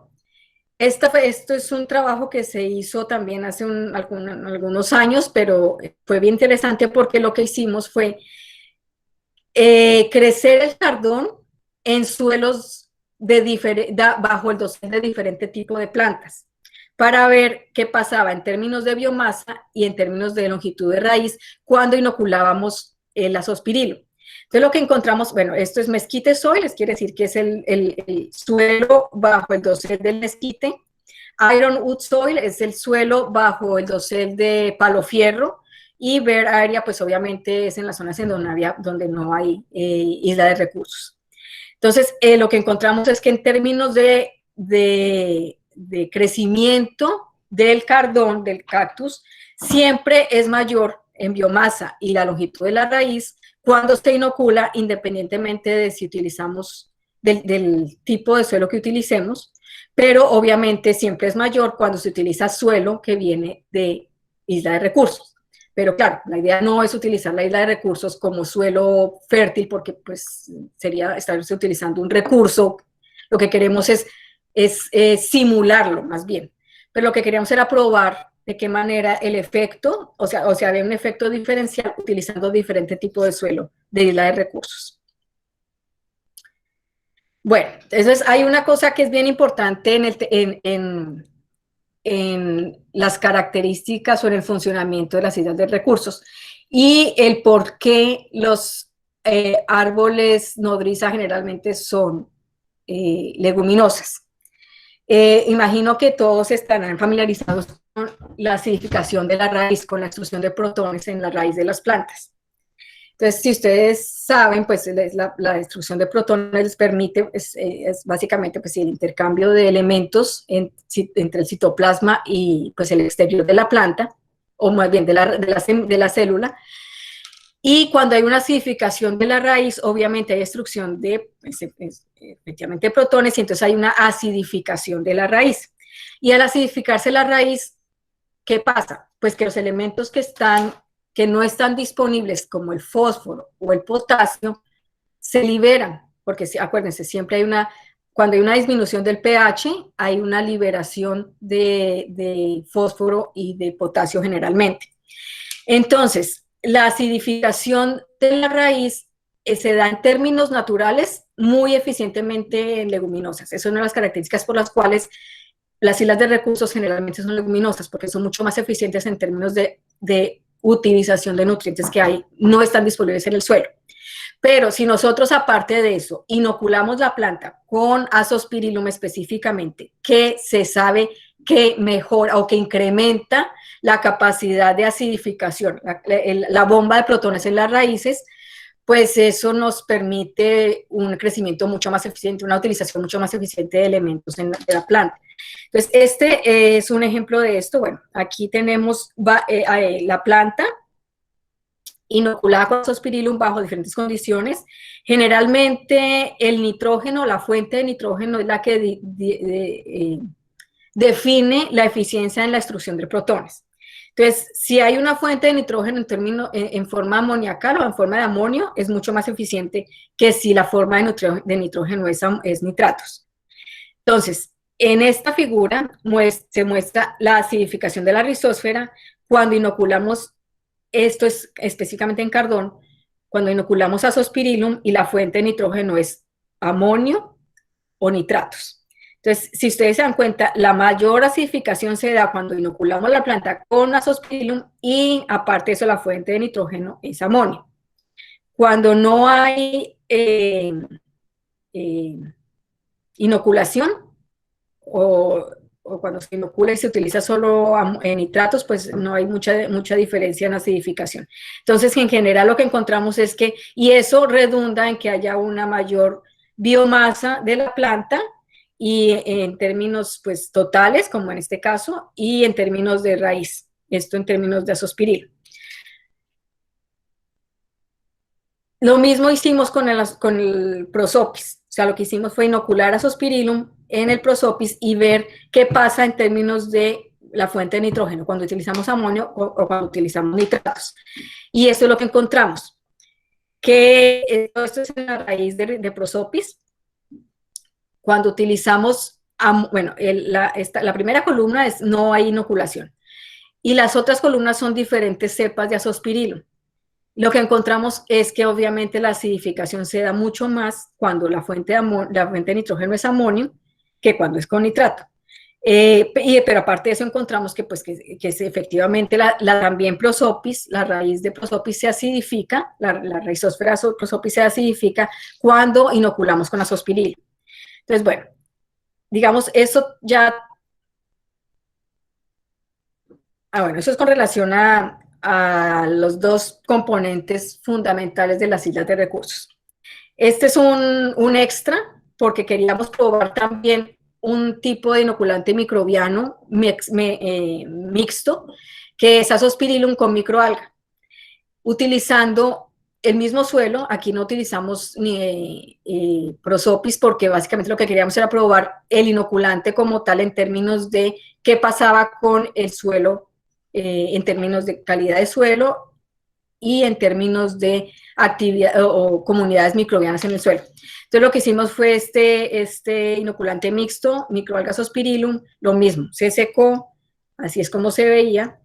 esto es un trabajo que se hizo también hace algunos años, pero fue bien interesante porque lo que hicimos fue crecer el cardón en suelos bajo el dosel de diferente tipo de plantas, para ver qué pasaba en términos de biomasa y en términos de longitud de raíz cuando inoculábamos el azospirillum. Entonces lo que encontramos, bueno, esto es mesquite soil, quiere decir que es el suelo bajo el dosel del mesquite. Ironwood soil es el suelo bajo el dosel de palo fierro. Y Bare Area, pues obviamente es en las zonas donde no hay isla de recursos. Entonces, lo que encontramos es que en términos de crecimiento del cardón, del cactus, siempre es mayor en biomasa y la longitud de la raíz cuando se inocula, independientemente de si utilizamos del tipo de suelo que utilicemos, pero obviamente siempre es mayor cuando se utiliza suelo que viene de isla de recursos. Pero claro, la idea no es utilizar la isla de recursos como suelo fértil, porque pues sería estarse utilizando un recurso. Lo que queremos es simularlo más bien. Pero lo que queríamos era probar de qué manera el efecto, o sea, había un efecto diferencial utilizando diferente tipo de suelo de isla de recursos. Bueno, entonces hay una cosa que es bien importante en las características o en el funcionamiento de las islas de recursos y el por qué los árboles nodriza generalmente son leguminosas. Imagino que todos estarán familiarizados con la acidificación de la raíz, con la extrusión de protones en la raíz de las plantas. Entonces, si ustedes saben, pues la destrucción de protones les permite, es básicamente pues, el intercambio de elementos entre el citoplasma y pues, el exterior de la planta, o más bien de la célula. Y cuando hay una acidificación de la raíz, obviamente hay destrucción de, efectivamente, protones, y entonces hay una acidificación de la raíz. Y al acidificarse la raíz, ¿qué pasa? Pues que los elementos que no están disponibles, como el fósforo o el potasio, se liberan, porque acuérdense, siempre cuando hay una disminución del pH, hay una liberación de fósforo y de potasio generalmente. Entonces, la acidificación de la raíz se da en términos naturales muy eficientemente en leguminosas. Esa es una de las características por las cuales las islas de recursos generalmente son leguminosas, porque son mucho más eficientes en términos de utilización de nutrientes que hay, no están disponibles en el suelo. Pero si nosotros, aparte de eso, inoculamos la planta con Azospirillum específicamente, que se sabe que mejora o que incrementa la capacidad de acidificación, la bomba de protones en las raíces, pues eso nos permite un crecimiento mucho más eficiente, una utilización mucho más eficiente de elementos en la planta. Entonces, este es un ejemplo de esto. Bueno, aquí tenemos la planta inoculada con Azospirillum bajo diferentes condiciones. Generalmente el nitrógeno, la fuente de nitrógeno es la que define la eficiencia en la extrusión de protones. Entonces, si hay una fuente de nitrógeno en forma amoniacal o en forma de amonio, es mucho más eficiente que si la forma de nitrógeno es nitratos. Entonces, en esta figura se muestra la acidificación de la rizósfera cuando inoculamos, esto es específicamente en Cardón, cuando inoculamos Azospirillum y la fuente de nitrógeno es amonio o nitratos. Entonces, si ustedes se dan cuenta, la mayor acidificación se da cuando inoculamos la planta con Azospirillum y aparte de eso la fuente de nitrógeno es amonio. Cuando no hay inoculación o cuando se inocula y se utiliza solo nitratos, pues no hay mucha diferencia en acidificación. Entonces, en general lo que encontramos es que, y eso redunda en que haya una mayor biomasa de la planta, y en términos pues totales, como en este caso, y en términos de raíz, esto en términos de Azospirillum. Lo mismo hicimos con el prosopis, o sea, lo que hicimos fue inocular Azospirillum en el prosopis y ver qué pasa en términos de la fuente de nitrógeno, cuando utilizamos amonio o cuando utilizamos nitratos. Y eso es lo que encontramos, que esto es en la raíz de prosopis. Cuando utilizamos, bueno, la primera columna es no hay inoculación y las otras columnas son diferentes cepas de Azospirillum. Lo que encontramos es que obviamente la acidificación se da mucho más cuando la fuente de nitrógeno es amonio que cuando es con nitrato. Pero aparte de eso encontramos que efectivamente también prosopis, la raíz de prosopis se acidifica, la rizósfera prosopis se acidifica cuando inoculamos con Azospirillum. Entonces, bueno, digamos, eso ya... bueno, eso es con relación a los dos componentes fundamentales de las islas de recursos. Este es un extra, porque queríamos probar también un tipo de inoculante microbiano mixto, que es Azospirillum con microalga, utilizando el mismo suelo. Aquí no utilizamos ni prosopis porque básicamente lo que queríamos era probar el inoculante como tal en términos de qué pasaba con el suelo, en términos de calidad de suelo y en términos de actividad o comunidades microbianas en el suelo. Entonces lo que hicimos fue este inoculante mixto, microalga Azospirillum, lo mismo, se secó, así es como se veía,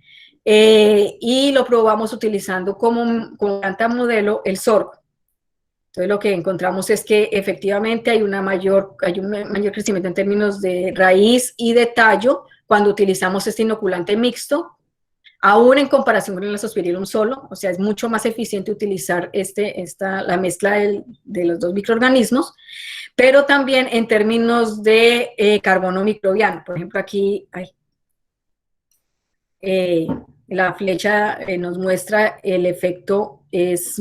y lo probamos utilizando como planta modelo el sorgo. Entonces lo que encontramos es que efectivamente hay un mayor crecimiento en términos de raíz y de tallo cuando utilizamos este inoculante mixto, aún en comparación con el Azospirillum solo. O sea, es mucho más eficiente utilizar la mezcla de los dos microorganismos, pero también en términos de carbono microbiano. Por ejemplo, aquí la flecha nos muestra el efecto, es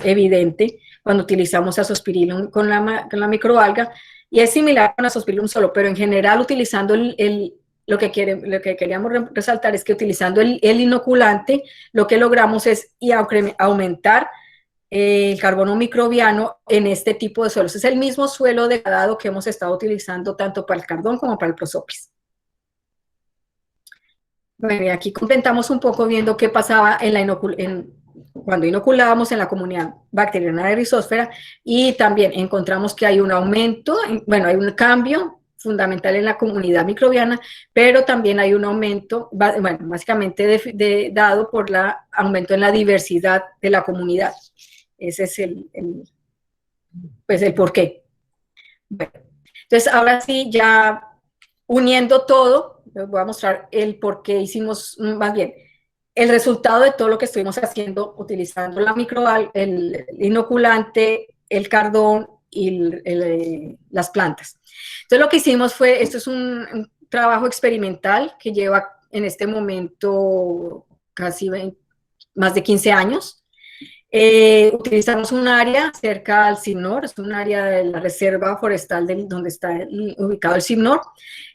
evidente cuando utilizamos Azospirillum con la microalga, y es similar con Azospirillum solo, pero en general utilizando lo que queríamos resaltar es que utilizando el inoculante, lo que logramos es aumentar el carbono microbiano en este tipo de suelos. Es el mismo suelo degradado que hemos estado utilizando tanto para el Cardón como para el prosopis. Bueno, y aquí comentamos un poco viendo qué pasaba cuando inoculábamos en la comunidad bacteriana de rizósfera, y también encontramos que hay un aumento, hay un cambio fundamental en la comunidad microbiana, pero también hay un aumento, bueno, básicamente dado por el aumento en la diversidad de la comunidad. Ese es pues el porqué. Bueno, entonces ahora sí, ya uniendo todo, les voy a mostrar el por qué hicimos, más bien, el resultado de todo lo que estuvimos haciendo utilizando la microalga, el inoculante, el cardón y las plantas. Entonces lo que hicimos fue, esto es un trabajo experimental que lleva en este momento casi más de 15 años. Utilizamos un área cerca al CIBNOR, es un área de la reserva forestal donde está ubicado el CIBNOR,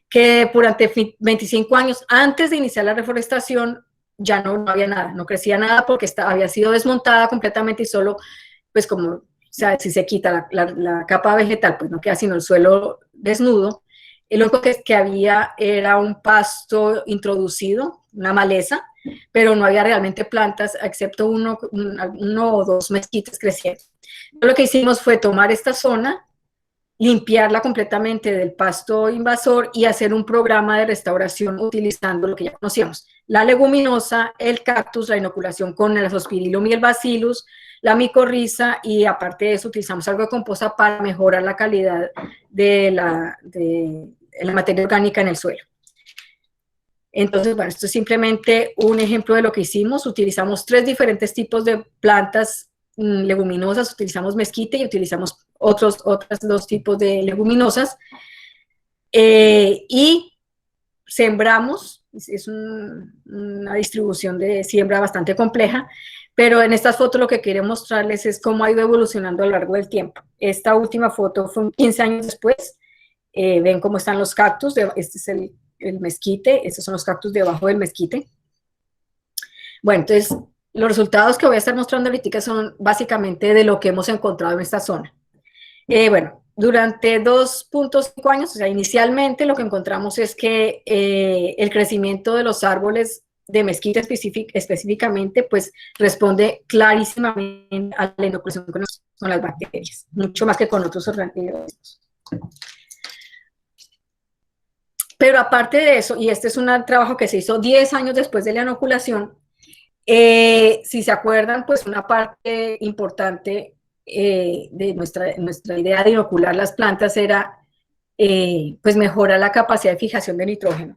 que durante 25 años antes de iniciar la reforestación ya no había nada, no crecía nada porque había sido desmontada completamente y solo, pues como, o sea, si se quita la capa vegetal, pues no queda sino el suelo desnudo. Lo único que había era un pasto introducido, una maleza, pero no había realmente plantas, excepto uno o dos mezquites creciendo. Lo que hicimos fue tomar esta zona, limpiarla completamente del pasto invasor y hacer un programa de restauración utilizando lo que ya conocíamos, la leguminosa, el cactus, la inoculación con el Azospirillum y el Bacillus, la micorriza, y aparte de eso utilizamos algo de composta para mejorar la calidad de la materia orgánica en el suelo. Entonces, bueno, esto es simplemente un ejemplo de lo que hicimos. Utilizamos 3 diferentes tipos de plantas leguminosas, utilizamos mezquite y utilizamos otros 2 tipos de leguminosas, y sembramos, es una distribución de siembra bastante compleja, pero en estas fotos lo que quiero mostrarles es cómo ha ido evolucionando a lo largo del tiempo. Esta última foto fue 15 años después, ven cómo están los cactus, este es el mezquite, estos son los cactus debajo del mezquite. Bueno, entonces los resultados que voy a estar mostrando ahorita son básicamente de lo que hemos encontrado en esta zona. Bueno, durante 2.5 años, o sea, inicialmente lo que encontramos es que el crecimiento de los árboles de mezquite específicamente, pues responde clarísimamente a la inoculación con las bacterias, mucho más que con otros organismos. Pero aparte de eso, y este es un trabajo que se hizo 10 años después de la inoculación, si se acuerdan, pues una parte importante de nuestra idea de inocular las plantas era pues mejorar la capacidad de fijación de nitrógeno.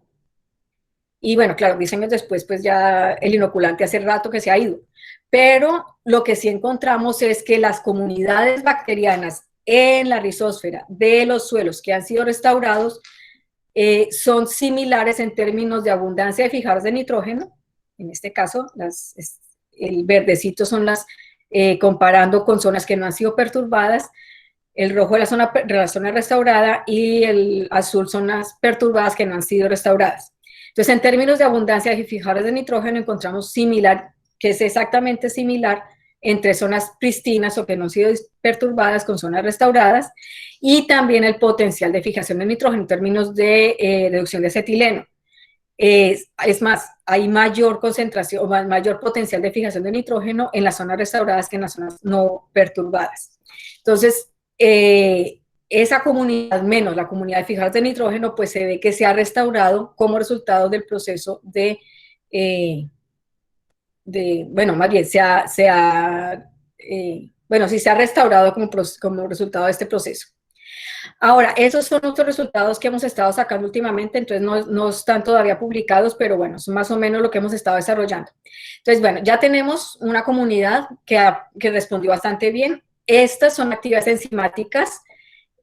Y bueno, claro, 10 años después, pues ya el inoculante hace rato que se ha ido. Pero lo que sí encontramos es que las comunidades bacterianas en la rizósfera de los suelos que han sido restaurados son similares en términos de abundancia de fijadores de nitrógeno. En este caso, el verdecito son comparando con zonas que no han sido perturbadas, el rojo es la zona restaurada y el azul son las perturbadas que no han sido restauradas. Entonces, en términos de abundancia de fijadores de nitrógeno, encontramos similar, que es exactamente similar entre zonas pristinas o que no han sido perturbadas con zonas restauradas, y también el potencial de fijación de nitrógeno en términos de reducción de acetileno. Es más, hay mayor concentración o mayor potencial de fijación de nitrógeno en las zonas restauradas que en las zonas no perturbadas. Entonces, esa comunidad menos la comunidad de fijadores de nitrógeno, pues se ve que se ha restaurado como resultado del proceso bueno, más bien se ha restaurado como resultado de este proceso. Ahora, esos son otros resultados que hemos estado sacando últimamente, entonces no están todavía publicados, pero bueno, son más o menos lo que hemos estado desarrollando. Entonces, bueno, ya tenemos una comunidad que respondió bastante bien. Estas son actividades enzimáticas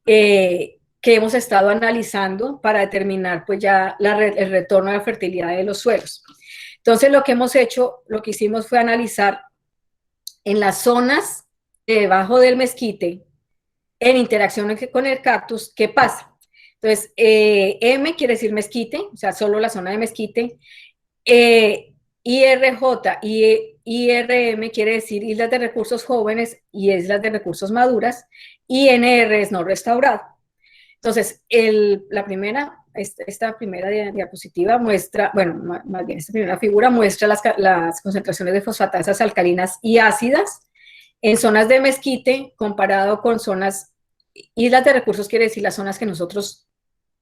que hemos estado analizando para determinar pues ya el retorno a la fertilidad de los suelos. Entonces, lo que hicimos fue analizar en las zonas debajo del mezquite, en interacción con el cactus, ¿qué pasa? Entonces, M quiere decir mezquite, o sea, solo la zona de mezquite. IRJ y IRM quiere decir islas de recursos jóvenes y islas de recursos maduras. INR es no restaurado. Entonces, esta primera diapositiva muestra, bueno, más bien esta primera figura muestra las concentraciones de fosfatasas alcalinas y ácidas en zonas de mezquite comparado con zonas, islas de recursos quiere decir las zonas que nosotros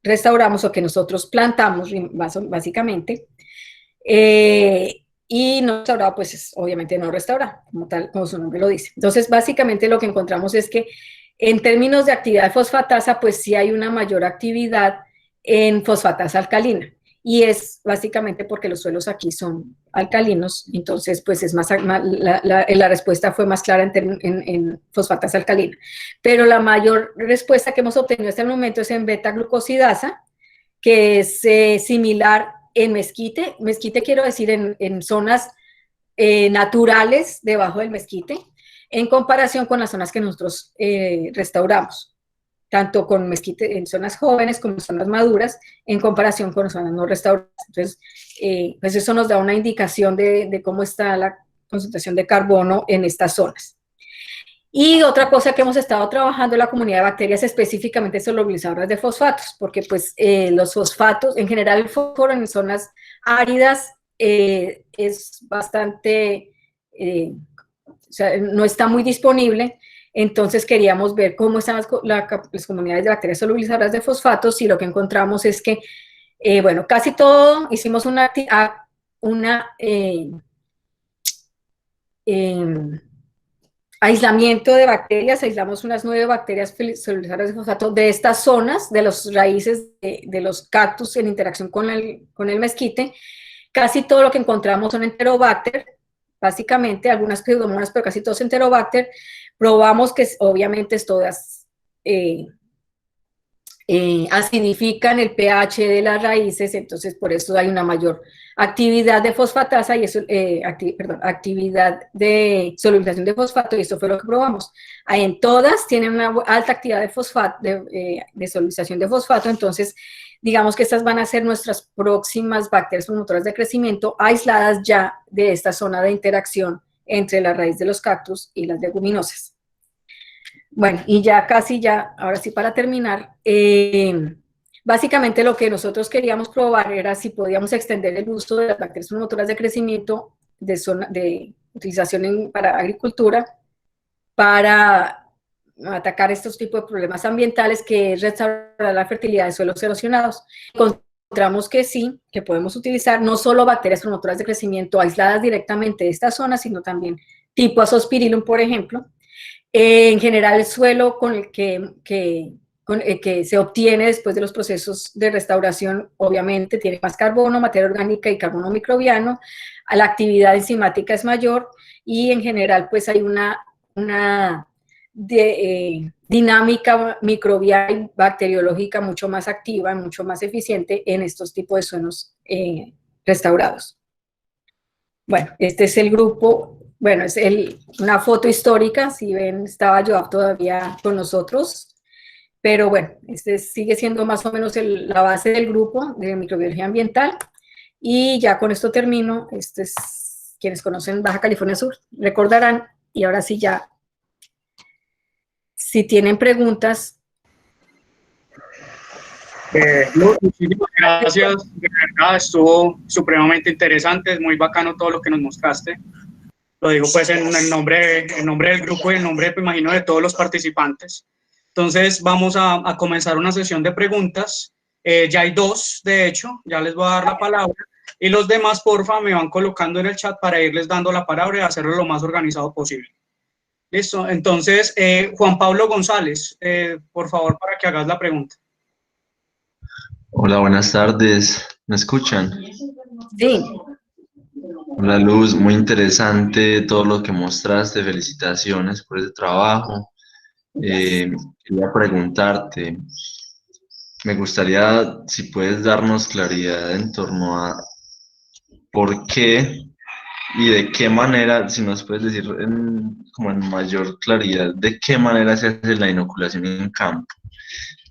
restauramos o que nosotros plantamos, básicamente, y no restaurado, pues es obviamente no restaurado, como tal, como su nombre lo dice. Entonces, básicamente lo que encontramos es que en términos de actividad fosfatasa, pues sí hay una mayor actividad en fosfatasa alcalina. Y es básicamente porque los suelos aquí son alcalinos, entonces pues es la respuesta fue más clara en fosfatasa alcalina. Pero la mayor respuesta que hemos obtenido hasta el momento es en beta-glucosidasa, que es similar en mezquite. Mezquite quiero decir en zonas naturales debajo del mezquite, en comparación con las zonas que nosotros restauramos, tanto con mezquite en zonas jóvenes como en zonas maduras, en comparación con zonas no restauradas. Entonces, pues eso nos da una indicación de cómo está la concentración de carbono en estas zonas. Y otra cosa que hemos estado trabajando en la comunidad de bacterias específicamente solubilizadoras de fosfatos, porque pues los fosfatos, en general el fósforo en zonas áridas es bastante, o sea, no está muy disponible, entonces queríamos ver cómo están las comunidades de bacterias solubilizadoras de fosfatos y lo que encontramos es que, bueno, casi todo, hicimos aislamiento de bacterias, aislamos unas 9 bacterias solubilizadoras de fosfato de estas zonas, de las raíces de los cactus en interacción con el mezquite. Casi todo lo que encontramos son enterobacter, básicamente, algunas pseudomonas, pero casi todos enterobacter. Probamos que obviamente todas acidifican el pH de las raíces, entonces por eso hay una mayor actividad de fosfatasa y eso, actividad de solubilización de fosfato, y eso fue lo que probamos. En todas tienen una alta actividad de fosfato, de solubilización de fosfato, entonces digamos que estas van a ser nuestras próximas bacterias promotoras de crecimiento aisladas ya de esta zona de interacción entre la raíz de los cactus y las leguminosas. Bueno, y ya casi ya, ahora sí para terminar, básicamente lo que nosotros queríamos probar era si podíamos extender el uso de las bacterias promotoras de crecimiento de utilización para agricultura para atacar estos tipos de problemas ambientales, que es restaurar la fertilidad de suelos erosionados. Encontramos que sí, que podemos utilizar no solo bacterias promotoras de crecimiento aisladas directamente de esta zona, sino también tipo Azospirillum, por ejemplo. En general, el suelo con el que se obtiene después de los procesos de restauración, obviamente, tiene más carbono, materia orgánica y carbono microbiano, la actividad enzimática es mayor y en general, pues hay una dinámica microbiana y bacteriológica mucho más activa, mucho más eficiente en estos tipos de suelos restaurados. Bueno, este es el grupo. Bueno, es una foto histórica, si ven, estaba Joab todavía con nosotros, pero bueno, este sigue siendo más o menos la base del grupo de microbiología ambiental, y ya con esto termino. Quienes conocen Baja California Sur recordarán, y ahora sí ya, si tienen preguntas. Muchísimas gracias, de verdad, estuvo supremamente interesante, es muy bacano todo lo que nos mostraste. Lo digo pues en nombre del grupo y en nombre, me imagino, de todos los participantes. Entonces vamos a comenzar una sesión de preguntas. Ya hay 2, de hecho, ya les voy a dar la palabra. Y los demás, porfa, me van colocando en el chat para irles dando la palabra y hacerlo lo más organizado posible. Listo, entonces, Juan Pablo González, por favor, para que hagas la pregunta. Hola, buenas tardes. ¿Me escuchan? Sí. Hola, Luz, muy interesante todo lo que mostraste. Felicitaciones por ese trabajo. Quería preguntarte, me gustaría si puedes darnos claridad en torno a por qué y de qué manera, si nos puedes decir como en mayor claridad, de qué manera se hace la inoculación en campo.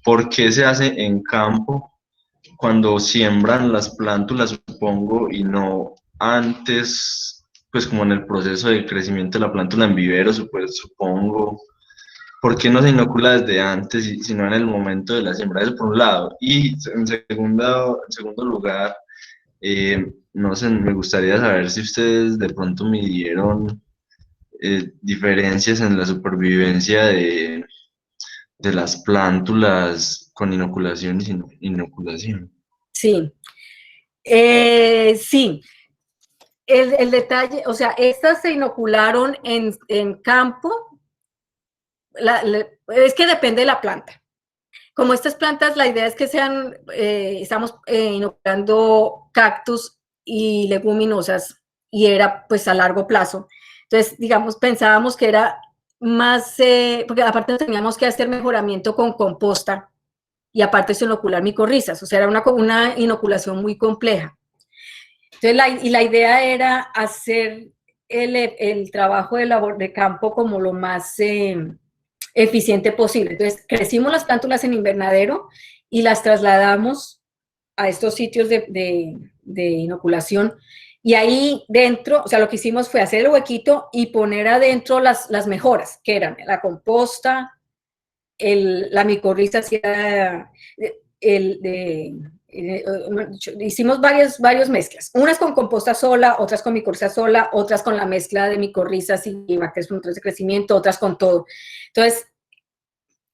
¿Por qué se hace en campo cuando siembran las plántulas, supongo, y no antes, pues como en el proceso de crecimiento de la plántula en vivero, pues, supongo? ¿Por qué no se inocula desde antes, sino en el momento de la siembra? Eso por un lado. Y en segundo lugar, no sé, me gustaría saber si ustedes de pronto midieron diferencias en la supervivencia de las plántulas con inoculación y sin inoculación. Sí. Sí. El detalle, o sea, estas se inocularon en campo, es que depende de la planta. Como estas plantas, la idea es que sean, estamos inoculando cactus y leguminosas, y era pues a largo plazo. Entonces, digamos, pensábamos que era más, porque aparte teníamos que hacer mejoramiento con composta, y aparte es inocular micorrizas, o sea, era una inoculación muy compleja. Entonces, la idea era hacer el trabajo de campo como lo más eficiente posible. Entonces, crecimos las plántulas en invernadero y las trasladamos a estos sitios de inoculación. Y ahí dentro, o sea, lo que hicimos fue hacer el huequito y poner adentro las mejoras, que eran la composta, la micorriza, hicimos varias mezclas, unas con composta sola, otras con micorriza sola, otras con la mezcla de micorrizas y bacterias promotores de crecimiento, otras con todo. Entonces,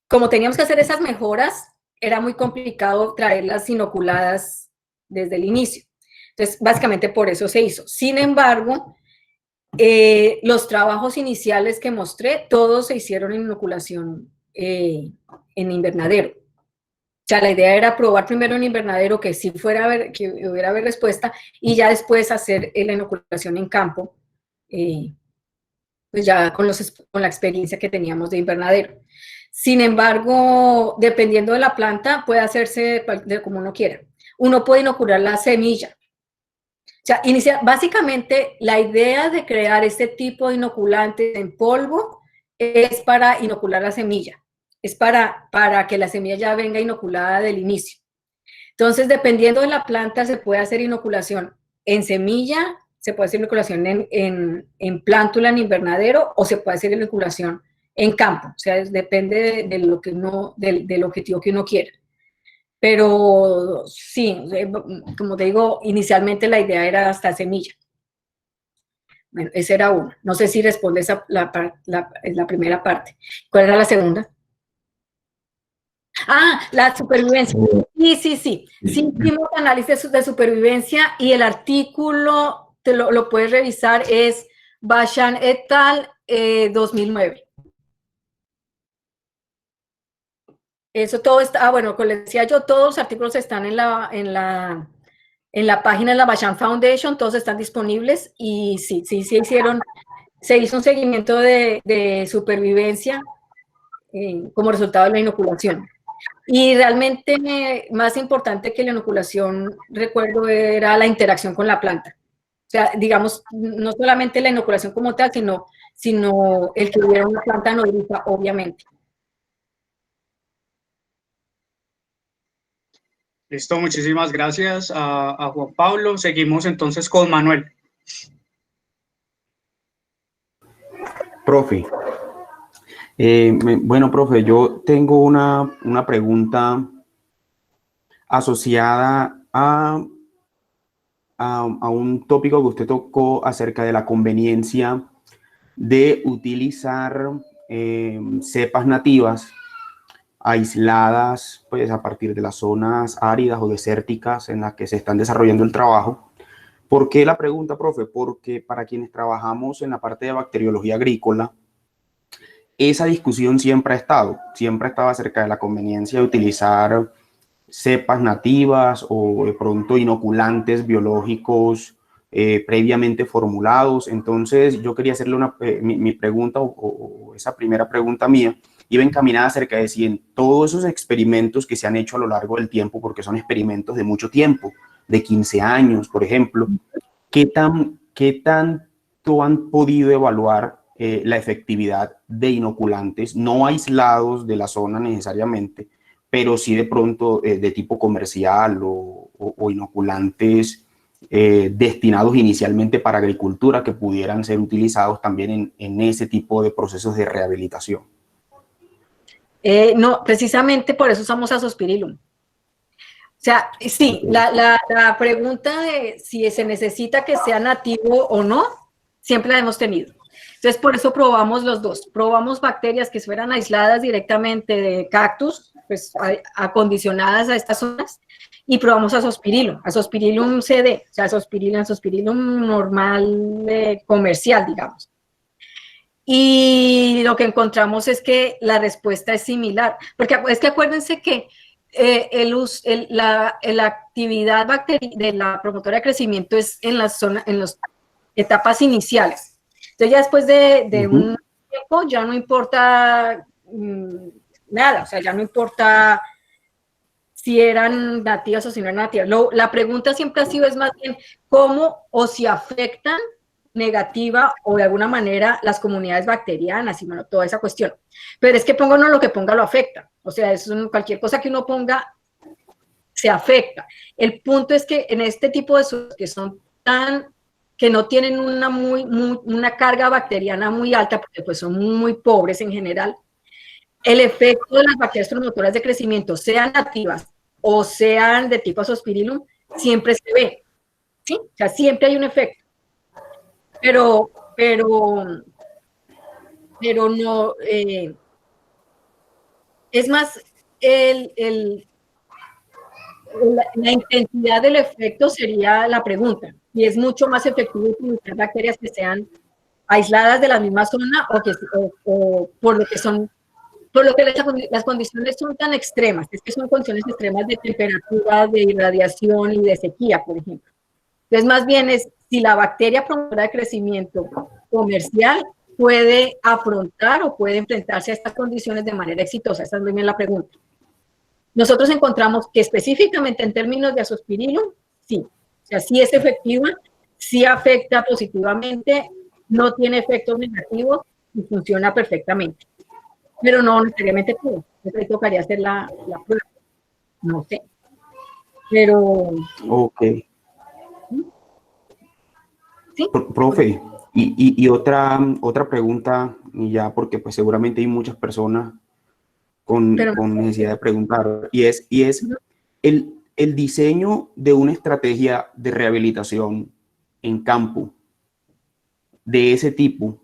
como teníamos que hacer esas mejoras, era muy complicado traerlas inoculadas desde el inicio. Entonces, básicamente por eso se hizo. Sin embargo, los trabajos iniciales que mostré, todos se hicieron en inoculación en invernadero. O sea, la idea era probar primero en invernadero que sí que hubiera respuesta, y ya después hacer la inoculación en campo, pues ya con la experiencia que teníamos de invernadero. Sin embargo, dependiendo de la planta, puede hacerse como uno quiera. Uno puede inocular la semilla. O sea, básicamente la idea de crear este tipo de inoculantes en polvo es para inocular la semilla. Es para que la semilla ya venga inoculada del inicio. Entonces, dependiendo de la planta, se puede hacer inoculación en semilla, se puede hacer inoculación en plántula, en invernadero, o se puede hacer inoculación en campo. O sea, depende del objetivo que uno quiera. Pero sí, como te digo, inicialmente la idea era hasta semilla. Bueno, esa era una. No sé si respondes a la primera parte. ¿Cuál era la segunda? Ah, la supervivencia. Sí. Sí hicimos análisis de supervivencia, y el artículo, lo puedes revisar, es Bachan et al. 2009. Eso todo está, bueno, como les decía yo, todos los artículos están en la página de la Bachan Foundation, todos están disponibles, y sí se hizo un seguimiento de supervivencia como resultado de la inoculación. Y realmente más importante que la inoculación, recuerdo, era la interacción con la planta. O sea, digamos, no solamente la inoculación como tal, sino el que hubiera una planta nodriza, obviamente. Listo, muchísimas gracias a Juan Pablo. Seguimos entonces con Manuel. Profe, bueno, profe, yo tengo una pregunta asociada a un tópico que usted tocó acerca de la conveniencia de utilizar cepas nativas aisladas, pues, a partir de las zonas áridas o desérticas en las que se están desarrollando el trabajo. ¿Por qué la pregunta, profe? Porque para quienes trabajamos en la parte de bacteriología agrícola, esa discusión siempre ha estado acerca de la conveniencia de utilizar cepas nativas o de pronto inoculantes biológicos previamente formulados. Entonces, yo quería hacerle mi pregunta, o esa primera pregunta mía, iba encaminada acerca de si en todos esos experimentos que se han hecho a lo largo del tiempo, porque son experimentos de mucho tiempo, de 15 años, por ejemplo, ¿qué tanto han podido evaluar la efectividad de inoculantes, no aislados de la zona necesariamente, pero sí de pronto de tipo comercial o inoculantes destinados inicialmente para agricultura, que pudieran ser utilizados también en ese tipo de procesos de rehabilitación? No, precisamente por eso usamos Azospirillum. O sea, sí, la pregunta de si se necesita que sea nativo o no, siempre la hemos tenido. Entonces, por eso probamos los dos. Probamos bacterias que fueran aisladas directamente de cactus, pues, acondicionadas a estas zonas, y probamos Azospirillum CD, o sea, Azospirillum normal, comercial, digamos. Y lo que encontramos es que la respuesta es similar, porque es que acuérdense que la actividad de la promotora de crecimiento es en las etapas iniciales. Entonces ya después de un tiempo ya no importa nada, o sea, ya no importa si eran nativas o si no eran nativas. La pregunta siempre ha sido es más bien cómo o si afectan negativa o de alguna manera las comunidades bacterianas y bueno, toda esa cuestión. Pero es que ponga uno lo que ponga lo afecta. O sea, cualquier cosa que uno ponga se afecta. El punto es que en este tipo de suelos que son que no tienen una carga bacteriana muy alta, porque pues son muy pobres en general, el efecto de las bacterias promotoras de crecimiento, sean nativas o sean de tipo Azospirillum, siempre se ve, ¿sí? O sea, siempre hay un efecto. Pero no, es más, la intensidad del efecto sería la pregunta, y es mucho más efectivo utilizar bacterias que sean aisladas de la misma zona o por lo que las condiciones son tan extremas, es que son condiciones extremas de temperatura, de irradiación y de sequía, por ejemplo. Entonces, más bien es si la bacteria promotora de crecimiento comercial puede afrontar o puede enfrentarse a estas condiciones de manera exitosa. Esa es muy bien la pregunta. Nosotros encontramos que específicamente en términos de Azospirillum, sí. O sea, sí es efectiva, sí afecta positivamente, no tiene efectos negativos y funciona perfectamente. Pero no necesariamente todo. Entonces tocaría hacer la prueba. No sé. Pero... Ok. ¿Sí? Profe, y otra pregunta, y ya porque pues seguramente hay muchas personas con necesidad de preguntar, y es el diseño de una estrategia de rehabilitación en campo de ese tipo,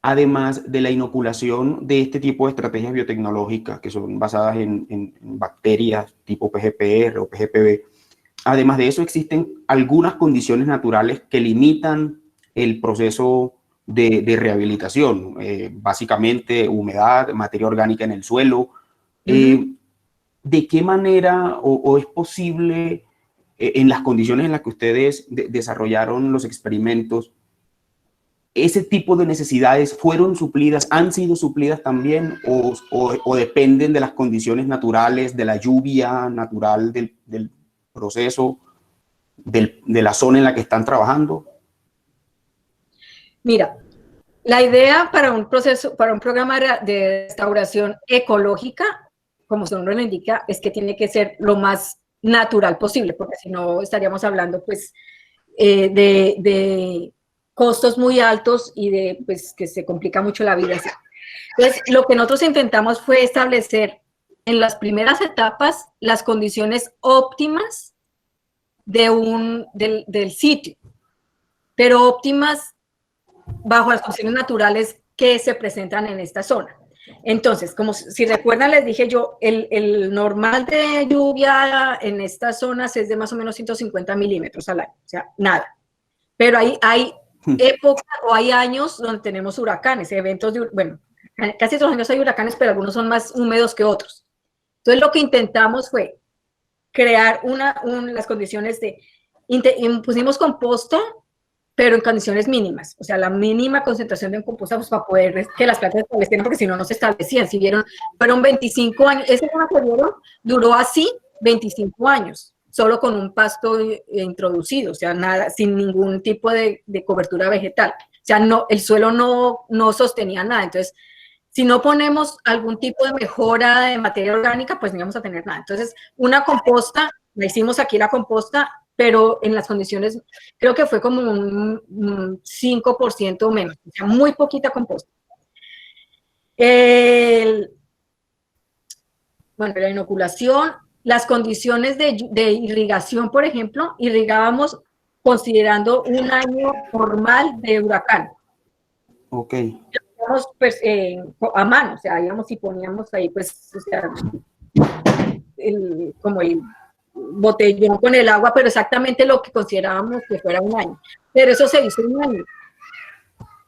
además de la inoculación de este tipo de estrategias biotecnológicas que son basadas en bacterias tipo PGPR o PGPB. Además de eso, existen algunas condiciones naturales que limitan el proceso de rehabilitación, básicamente humedad, materia orgánica en el suelo. ¿De qué manera o es posible, en las condiciones en las que ustedes desarrollaron los experimentos, ese tipo de necesidades fueron suplidas, han sido suplidas también o dependen de las condiciones naturales, de la lluvia natural del proceso, de la zona en la que están trabajando? Mira, la idea para un programa de restauración ecológica, como su nombre lo indica, es que tiene que ser lo más natural posible, porque si no estaríamos hablando pues de costos muy altos y pues que se complica mucho la vida. Entonces, lo que nosotros intentamos fue establecer en las primeras etapas las condiciones óptimas del sitio, pero óptimas bajo las condiciones naturales que se presentan en esta zona. Entonces, como si recuerdan, les dije yo, el normal de lluvia en estas zonas es de más o menos 150 milímetros al año, o sea, nada. Pero hay épocas o hay años donde tenemos huracanes, eventos bueno, casi todos los años hay huracanes, pero algunos son más húmedos que otros. Entonces, lo que intentamos fue crear las condiciones pusimos composta, pero en condiciones mínimas, o sea, la mínima concentración de composta pues, para poder que las plantas se establecieran, porque si no, no se establecían. Si vieron, fueron 25 años, ese periodo duró así 25 años, solo con un pasto introducido, o sea, nada, sin ningún tipo de cobertura vegetal. O sea, el suelo no sostenía nada. Entonces, si no ponemos algún tipo de mejora de materia orgánica, pues no vamos a tener nada. Entonces, una composta, la hicimos aquí la composta, pero en las condiciones, creo que fue como un 5% menos, o sea, muy poquita composta. Bueno, la inoculación, las condiciones de irrigación, por ejemplo, irrigábamos considerando un año normal de huracán. Ok. Pues, a mano, o sea, íbamos y poníamos ahí, pues, o sea, como el botellón con el agua, pero exactamente lo que considerábamos que fuera un año. Pero eso se hizo un año.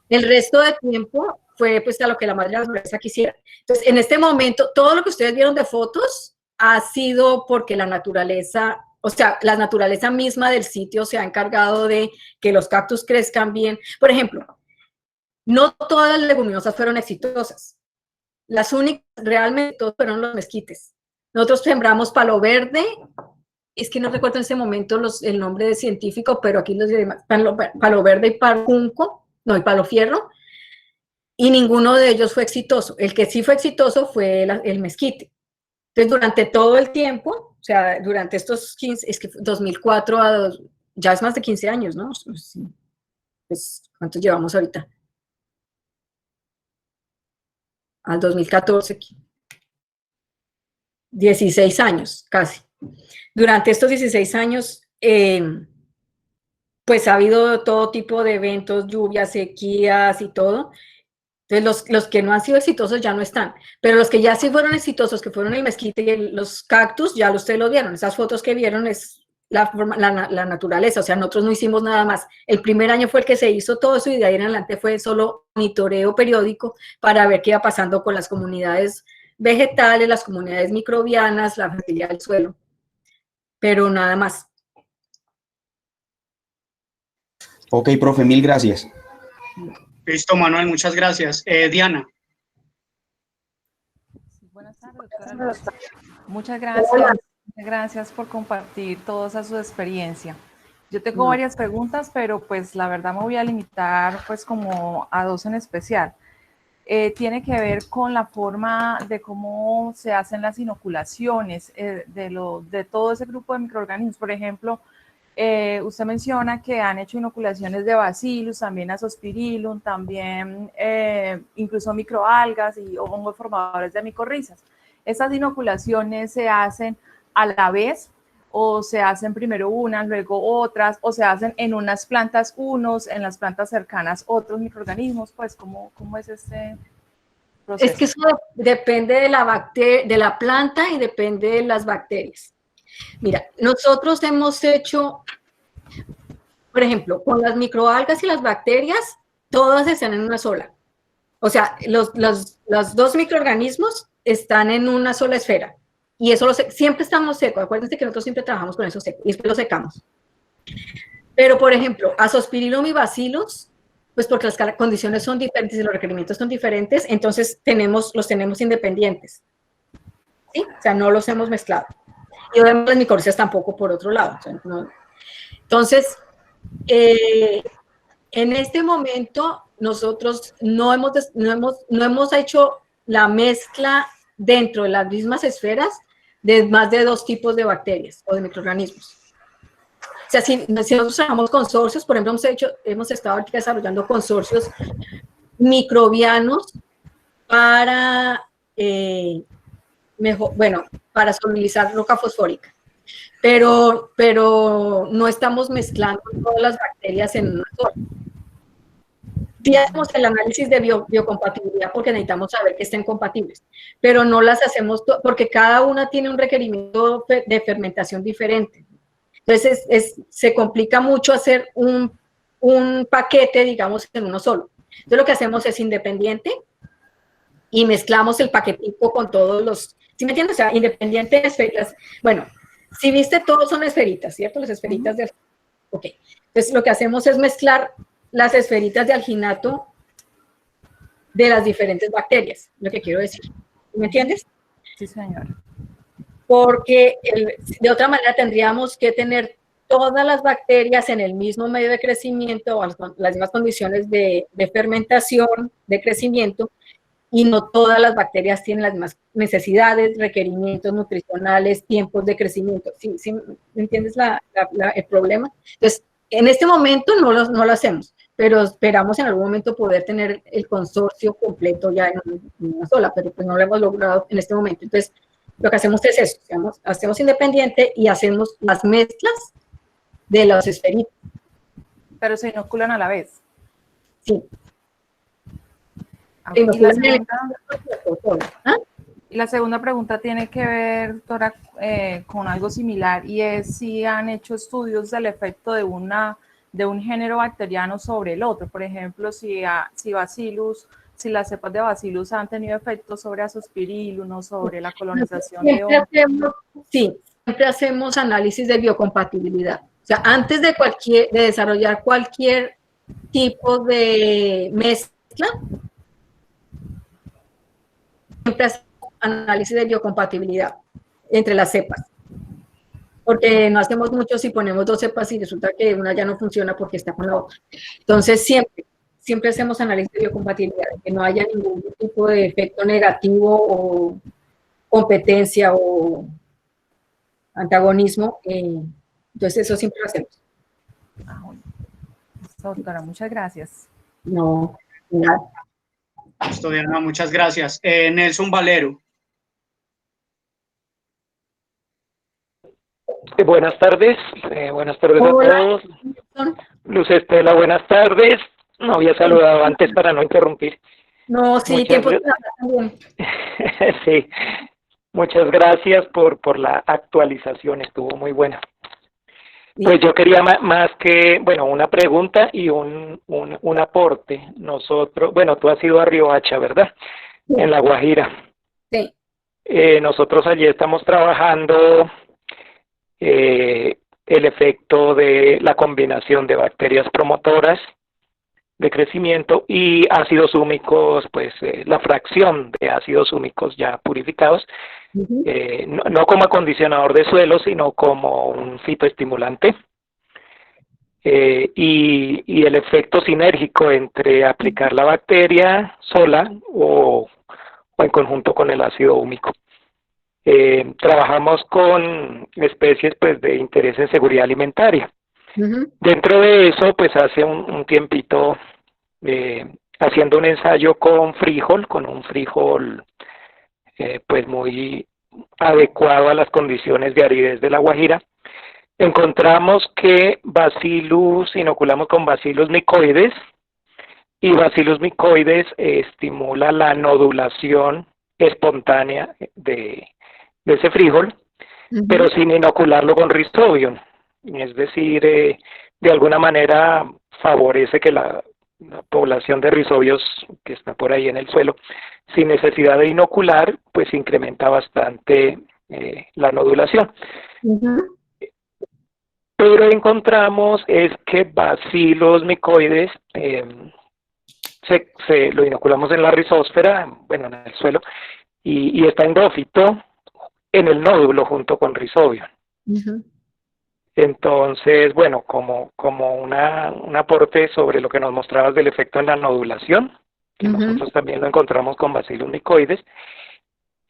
El resto del tiempo fue pues a lo que la madre naturaleza quisiera. Entonces, en este momento, todo lo que ustedes vieron de fotos ha sido porque la naturaleza, o sea, la naturaleza misma del sitio se ha encargado de que los cactus crezcan bien. Por ejemplo, no todas las leguminosas fueron exitosas. Las únicas realmente fueron los mezquites. Nosotros sembramos palo verde, es que no recuerdo en ese momento el nombre de científico, pero aquí los demás, palo verde y palo junco, no, y palo fierro, y ninguno de ellos fue exitoso. El que sí fue exitoso fue el mezquite. Entonces, durante todo el tiempo, o sea, durante estos 15, es que 2004 ya es más de 15 años, ¿no? Pues, ¿cuántos llevamos ahorita? Al 2014, 16 años, casi. Durante estos 16 años, pues ha habido todo tipo de eventos, lluvias, sequías y todo. Entonces, los que no han sido exitosos ya no están. Pero los que ya sí fueron exitosos, que fueron el mezquite y los cactus, ya ustedes lo vieron. Esas fotos que vieron es la naturaleza. O sea, nosotros no hicimos nada más. El primer año fue el que se hizo todo eso y de ahí en adelante fue solo monitoreo periódico para ver qué iba pasando con las comunidades vegetales, las comunidades microbianas, la fertilidad del suelo. Pero nada más. Ok, profe, mil gracias. Listo, Manuel, muchas gracias. Diana. Buenas tardes, doctora. Muchas gracias. Muchas gracias por compartir toda su experiencia. Yo tengo varias preguntas, pero pues la verdad me voy a limitar pues como a dos en especial. Tiene que ver con la forma de cómo se hacen las inoculaciones de todo ese grupo de microorganismos. Por ejemplo, usted menciona que han hecho inoculaciones de Bacillus, también Azospirillum, también incluso microalgas y hongos formadores de micorrizas. ¿Estas inoculaciones se hacen a la vez o se hacen primero unas, luego otras, o se hacen en unas plantas unos, en las plantas cercanas otros microorganismos? Pues, ¿cómo es este proceso? Es que eso depende de la planta y depende de las bacterias. Mira, nosotros hemos hecho, por ejemplo, con las microalgas y las bacterias, todas están en una sola. O sea, los dos microorganismos están en una sola esfera. Y eso siempre estamos secos. Acuérdense que nosotros siempre trabajamos con eso seco y después lo secamos. Pero, por ejemplo, Azospirillum y Bacillus, pues porque las condiciones son diferentes y los requerimientos son diferentes, entonces los tenemos independientes. ¿Sí? O sea, no los hemos mezclado. Y obviamente las micorrizas tampoco por otro lado. O sea, no. Entonces, en este momento nosotros no hemos hecho la mezcla dentro de las mismas esferas de más de 2 tipos de bacterias o de microorganismos. O sea, si nosotros trabajamos consorcios, por ejemplo, hemos estado aquí desarrollando consorcios microbianos para para solubilizar roca fosfórica. Pero no estamos mezclando todas las bacterias en una sola. Sí hacemos el análisis de biocompatibilidad porque necesitamos saber que estén compatibles, pero no las hacemos porque cada una tiene un requerimiento de fermentación diferente. Entonces, se complica mucho hacer un paquete, digamos, en uno solo. Entonces, lo que hacemos es independiente y mezclamos el paquetico con todos los... ¿Sí me entiendes? O sea, independiente de esferas. Bueno, si viste, todos son esferitas, ¿cierto? Las esferitas de... Ok. Entonces, lo que hacemos es mezclar las esferitas de alginato de las diferentes bacterias, lo que quiero decir. ¿Me entiendes? Sí, señor. Porque de otra manera tendríamos que tener todas las bacterias en el mismo medio de crecimiento, o las mismas condiciones de fermentación, de crecimiento, y no todas las bacterias tienen las mismas necesidades, requerimientos nutricionales, tiempos de crecimiento. ¿Sí me entiendes el problema? Entonces, en este momento no lo hacemos, pero esperamos en algún momento poder tener el consorcio completo ya en una sola, pero pues no lo hemos logrado en este momento. Entonces, lo que hacemos es eso, hacemos independiente y hacemos las mezclas de los esferitos. Pero se inoculan a la vez. Sí. ¿Y la segunda? ¿Ah? Y la segunda pregunta tiene que ver, doctora, con algo similar, y es si han hecho estudios del efecto de un género bacteriano sobre el otro. Por ejemplo, si las cepas de Bacillus han tenido efectos sobre Azospirillum o sobre la colonización de hongos. Sí, siempre hacemos análisis de biocompatibilidad. O sea, antes de desarrollar cualquier tipo de mezcla, siempre hacemos análisis de biocompatibilidad entre las cepas. Porque no hacemos mucho si ponemos 2 cepas y resulta que una ya no funciona porque está con la otra. Entonces, siempre hacemos análisis de biocompatibilidad, que no haya ningún tipo de efecto negativo o competencia o antagonismo. Entonces, eso siempre lo hacemos. Bueno. Doctora, muchas gracias. No, nada. Listo, Diana, muchas gracias. Nelson Valero. Buenas tardes Hola. a todos. Luz Estela, buenas tardes. No había saludado antes para no interrumpir. No, sí, tiempo también. Sí, muchas gracias por la actualización, estuvo muy buena. Pues yo quería más que, bueno, una pregunta y un aporte. Nosotros, bueno, tú has ido a Riohacha, ¿verdad? Sí. En La Guajira. Sí. Nosotros allí estamos trabajando el efecto de la combinación de bacterias promotoras de crecimiento y ácidos húmicos, pues la fracción de ácidos húmicos ya purificados, no como acondicionador de suelo, sino como un fitoestimulante. Y el efecto sinérgico entre aplicar la bacteria sola o en conjunto con el ácido húmico. Trabajamos con especies pues de interés en seguridad alimentaria. Dentro de eso, pues hace un tiempito, haciendo un ensayo con un frijol pues muy adecuado a las condiciones de aridez de La Guajira, encontramos que inoculamos con Bacillus micoides, y Bacillus micoides estimula la nodulación espontánea de ese frijol, pero sin inocularlo con Rhizobium. Es decir, de alguna manera favorece que la población de rhizobios que está por ahí en el suelo, sin necesidad de inocular, pues incrementa bastante la nodulación. Pero encontramos es que Bacillus micoides lo inoculamos en la rizósfera, bueno, en el suelo, y está endófito en el nódulo junto con Rhizobium. Entonces, bueno, como un aporte sobre lo que nos mostrabas del efecto en la nodulación, que nosotros también lo encontramos con Bacillus micoides,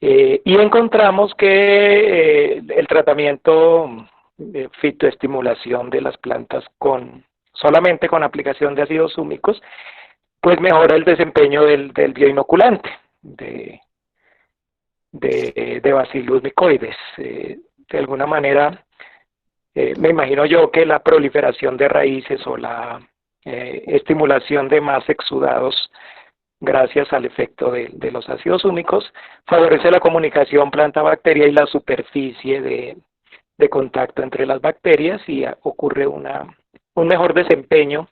y encontramos que el tratamiento de fitoestimulación de las plantas solamente con aplicación de ácidos húmicos, pues mejora el desempeño del bioinoculante de Bacillus micoides. De alguna manera, me imagino yo que la proliferación de raíces o la estimulación de más exudados gracias al efecto de los ácidos húmicos favorece la comunicación planta-bacteria y la superficie de contacto entre las bacterias, y ocurre un mejor desempeño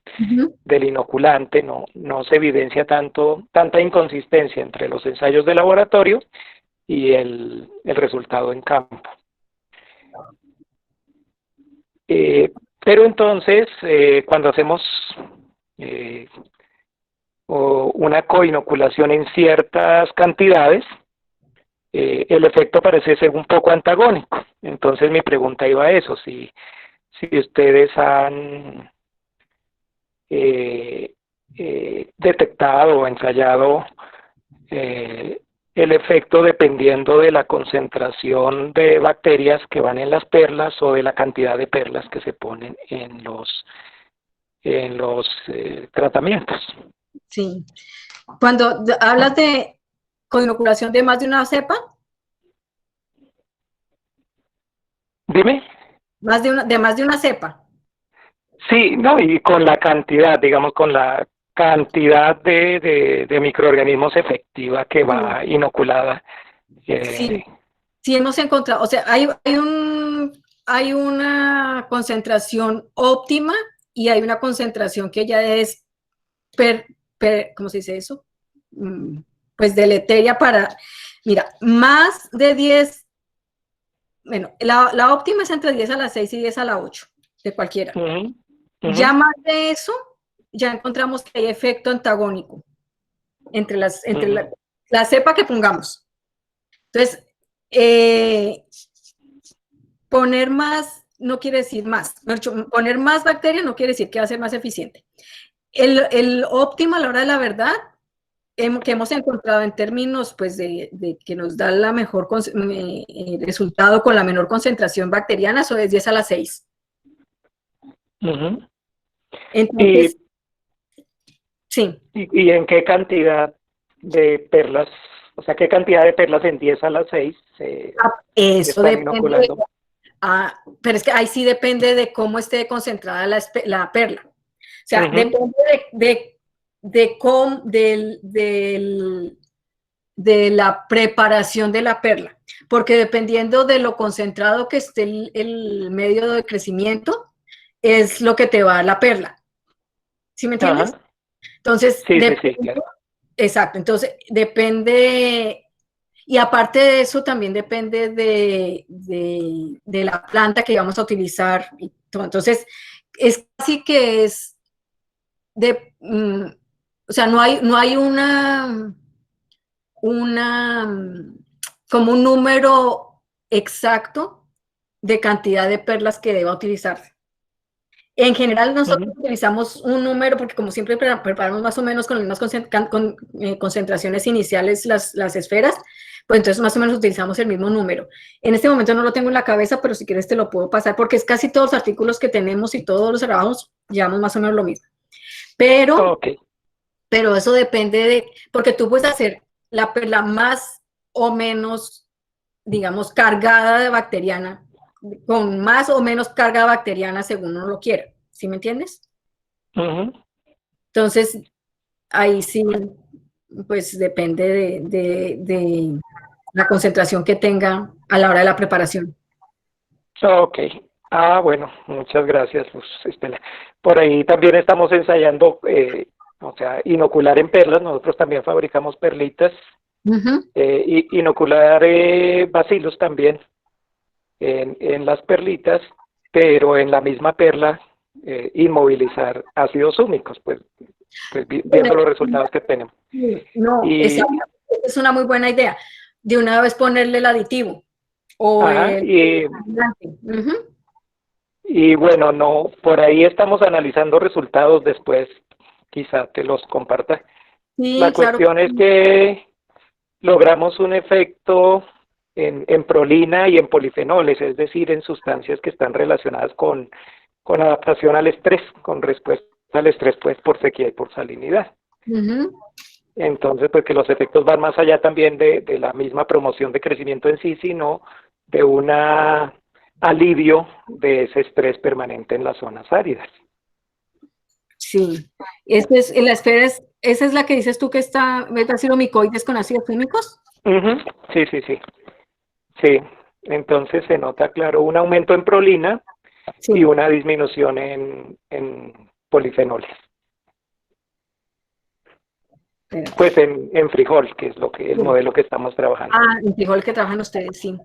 del inoculante. No se evidencia tanta inconsistencia entre los ensayos de laboratorio y el resultado en campo. Pero entonces, cuando hacemos una coinoculación en ciertas cantidades, el efecto parece ser un poco antagónico. Entonces mi pregunta iba a eso, si ustedes han detectado o ensayado el efecto dependiendo de la concentración de bacterias que van en las perlas o de la cantidad de perlas que se ponen en los tratamientos. Sí. Cuando hablas de coinoculación de más de una cepa. Dime. De más de una cepa. Sí, no, y con la cantidad, digamos, con la cantidad de microorganismos efectiva que va inoculada Sí, sí hemos encontrado, o sea, hay una concentración óptima y hay una concentración que ya es, ¿cómo se dice eso? Pues deleteria para, mira, más de 10, bueno, la óptima es entre 10 a la 6 y 10 a la 8, de cualquiera. Ya más de eso, ya encontramos que hay efecto antagónico entre la cepa que pongamos. Entonces, poner más no quiere decir más. Poner más bacterias no quiere decir que va a ser más eficiente. El óptimo a la hora de la verdad que hemos encontrado en términos pues, de que nos da la mejor resultado con la menor concentración bacteriana, eso es 10 a la 6. Entonces, sí. ¿Y en qué cantidad de perlas, o sea, qué cantidad de perlas en 10 a la 6 se eso están depende inoculando? Pero es que ahí sí depende de cómo esté concentrada la perla. O sea, depende de la preparación de la perla, porque dependiendo de lo concentrado que esté el medio de crecimiento, es lo que te va a dar la perla. ¿Sí me entiendes? Entonces, sí, claro. Exacto, entonces depende, y aparte de eso también depende de la planta que vamos a utilizar. Entonces, es casi que es o sea, no hay como un número exacto de cantidad de perlas que deba utilizarse. En general nosotros utilizamos un número porque como siempre preparamos más o menos con las mismas concentraciones iniciales las esferas, pues entonces más o menos utilizamos el mismo número. En este momento no lo tengo en la cabeza, pero si quieres te lo puedo pasar porque es casi todos los artículos que tenemos y todos los trabajos llevamos más o menos lo mismo. Pero eso depende porque tú puedes hacer la perla más o menos, digamos, cargada de bacteriana, con más o menos carga bacteriana según uno lo quiera, ¿sí me entiendes? Entonces, ahí sí, pues depende de la concentración que tenga a la hora de la preparación. Ok. Bueno, muchas gracias, Luz Estela. Por ahí también estamos ensayando, o sea, inocular en perlas. Nosotros también fabricamos perlitas. Inocular bacilos también en las perlitas, pero en la misma perla inmovilizar ácidos húmicos, pues viendo los resultados que tenemos. No, esa es una muy buena idea. De una vez ponerle el aditivo. Y bueno, no, por ahí estamos analizando resultados después, quizá te los comparta. Sí, la cuestión es que logramos un efecto en prolina y en polifenoles, es decir, en sustancias que están relacionadas con adaptación al estrés, con respuesta al estrés pues por sequía y por salinidad. Entonces, pues que los efectos van más allá también de la misma promoción de crecimiento en sí, sino de un alivio de ese estrés permanente en las zonas áridas. Sí, la esfera esa es la que dices tú que está beta-acilomicoides con ácidos químicos. Sí, entonces se nota claro un aumento en prolina y una disminución en polifenoles. Pues en frijol, que es el modelo que estamos trabajando. En frijol que trabajan ustedes, sí.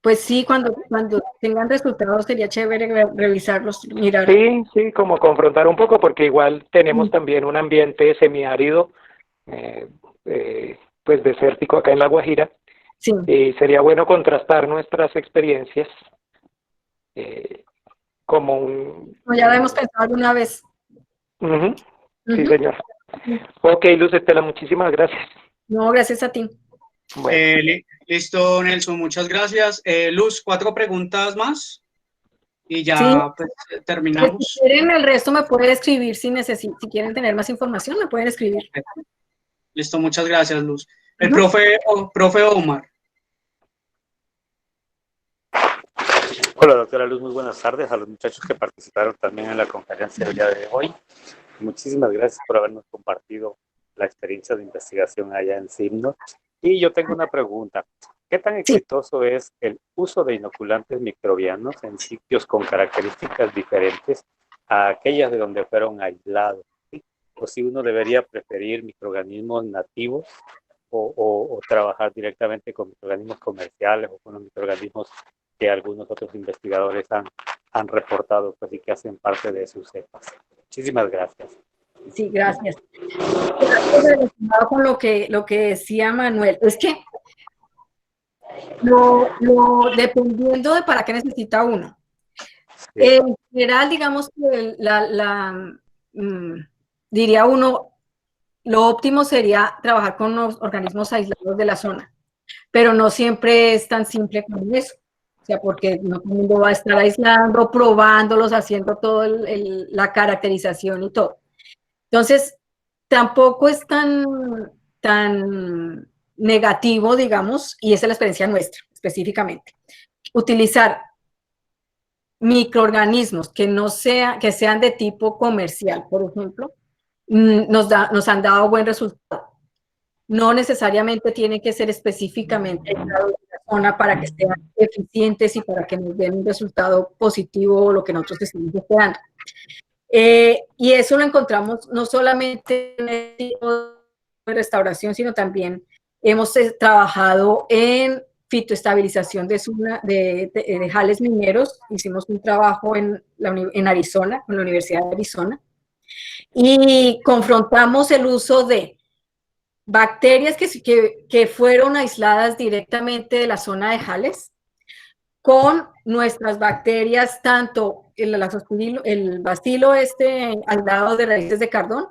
Pues sí, cuando tengan resultados sería chévere revisarlos, mirar. Sí, como confrontar un poco, porque igual tenemos también un ambiente semiárido, pues desértico acá en La Guajira. Sí. Y sería bueno contrastar nuestras experiencias como un... Ya lo hemos pensado alguna vez. Sí, señor. Ok, Luz Estela, muchísimas gracias. No, gracias a ti. Bueno. Listo, Nelson, muchas gracias. Luz, 4 preguntas más y ya pues, terminamos. Pues, si quieren, el resto me pueden escribir si quieren tener más información, me pueden escribir. Listo, muchas gracias, Luz. El profe Omar. Hola, doctora Luz, muy buenas tardes a los muchachos que participaron también en la conferencia del día de hoy. Muchísimas gracias por habernos compartido la experiencia de investigación allá en CIMNOT. Y yo tengo una pregunta. ¿Qué tan exitoso es el uso de inoculantes microbianos en sitios con características diferentes a aquellas de donde fueron aislados? ¿Sí? O si uno debería preferir microorganismos nativos o trabajar directamente con microorganismos comerciales o con los microorganismos que algunos otros investigadores han reportado, pues, y que hacen parte de sus cepas. Muchísimas gracias. Sí, gracias. Relacionado con lo que decía Manuel, es que dependiendo de para qué necesita uno. Sí. En general, digamos que diría uno, lo óptimo sería trabajar con los organismos aislados de la zona, pero no siempre es tan simple como eso. O sea, porque no todo el mundo va a estar aislando, probándolos, haciendo toda la caracterización y todo. Entonces, tampoco es tan negativo, digamos, y esa es la experiencia nuestra, específicamente. Utilizar microorganismos que sean de tipo comercial, por ejemplo, nos han dado buen resultado. No necesariamente tiene que ser específicamente de la zona para que sean eficientes y para que nos den un resultado positivo o lo que nosotros estamos esperando. Y eso lo encontramos no solamente en el tipo de restauración, sino también hemos trabajado en fitoestabilización de jales mineros. Hicimos un trabajo en Arizona, con la Universidad de Arizona, y confrontamos el uso de bacterias que fueron aisladas directamente de la zona de jales con nuestras bacterias, tanto el bacilo aislado de raíces de cardón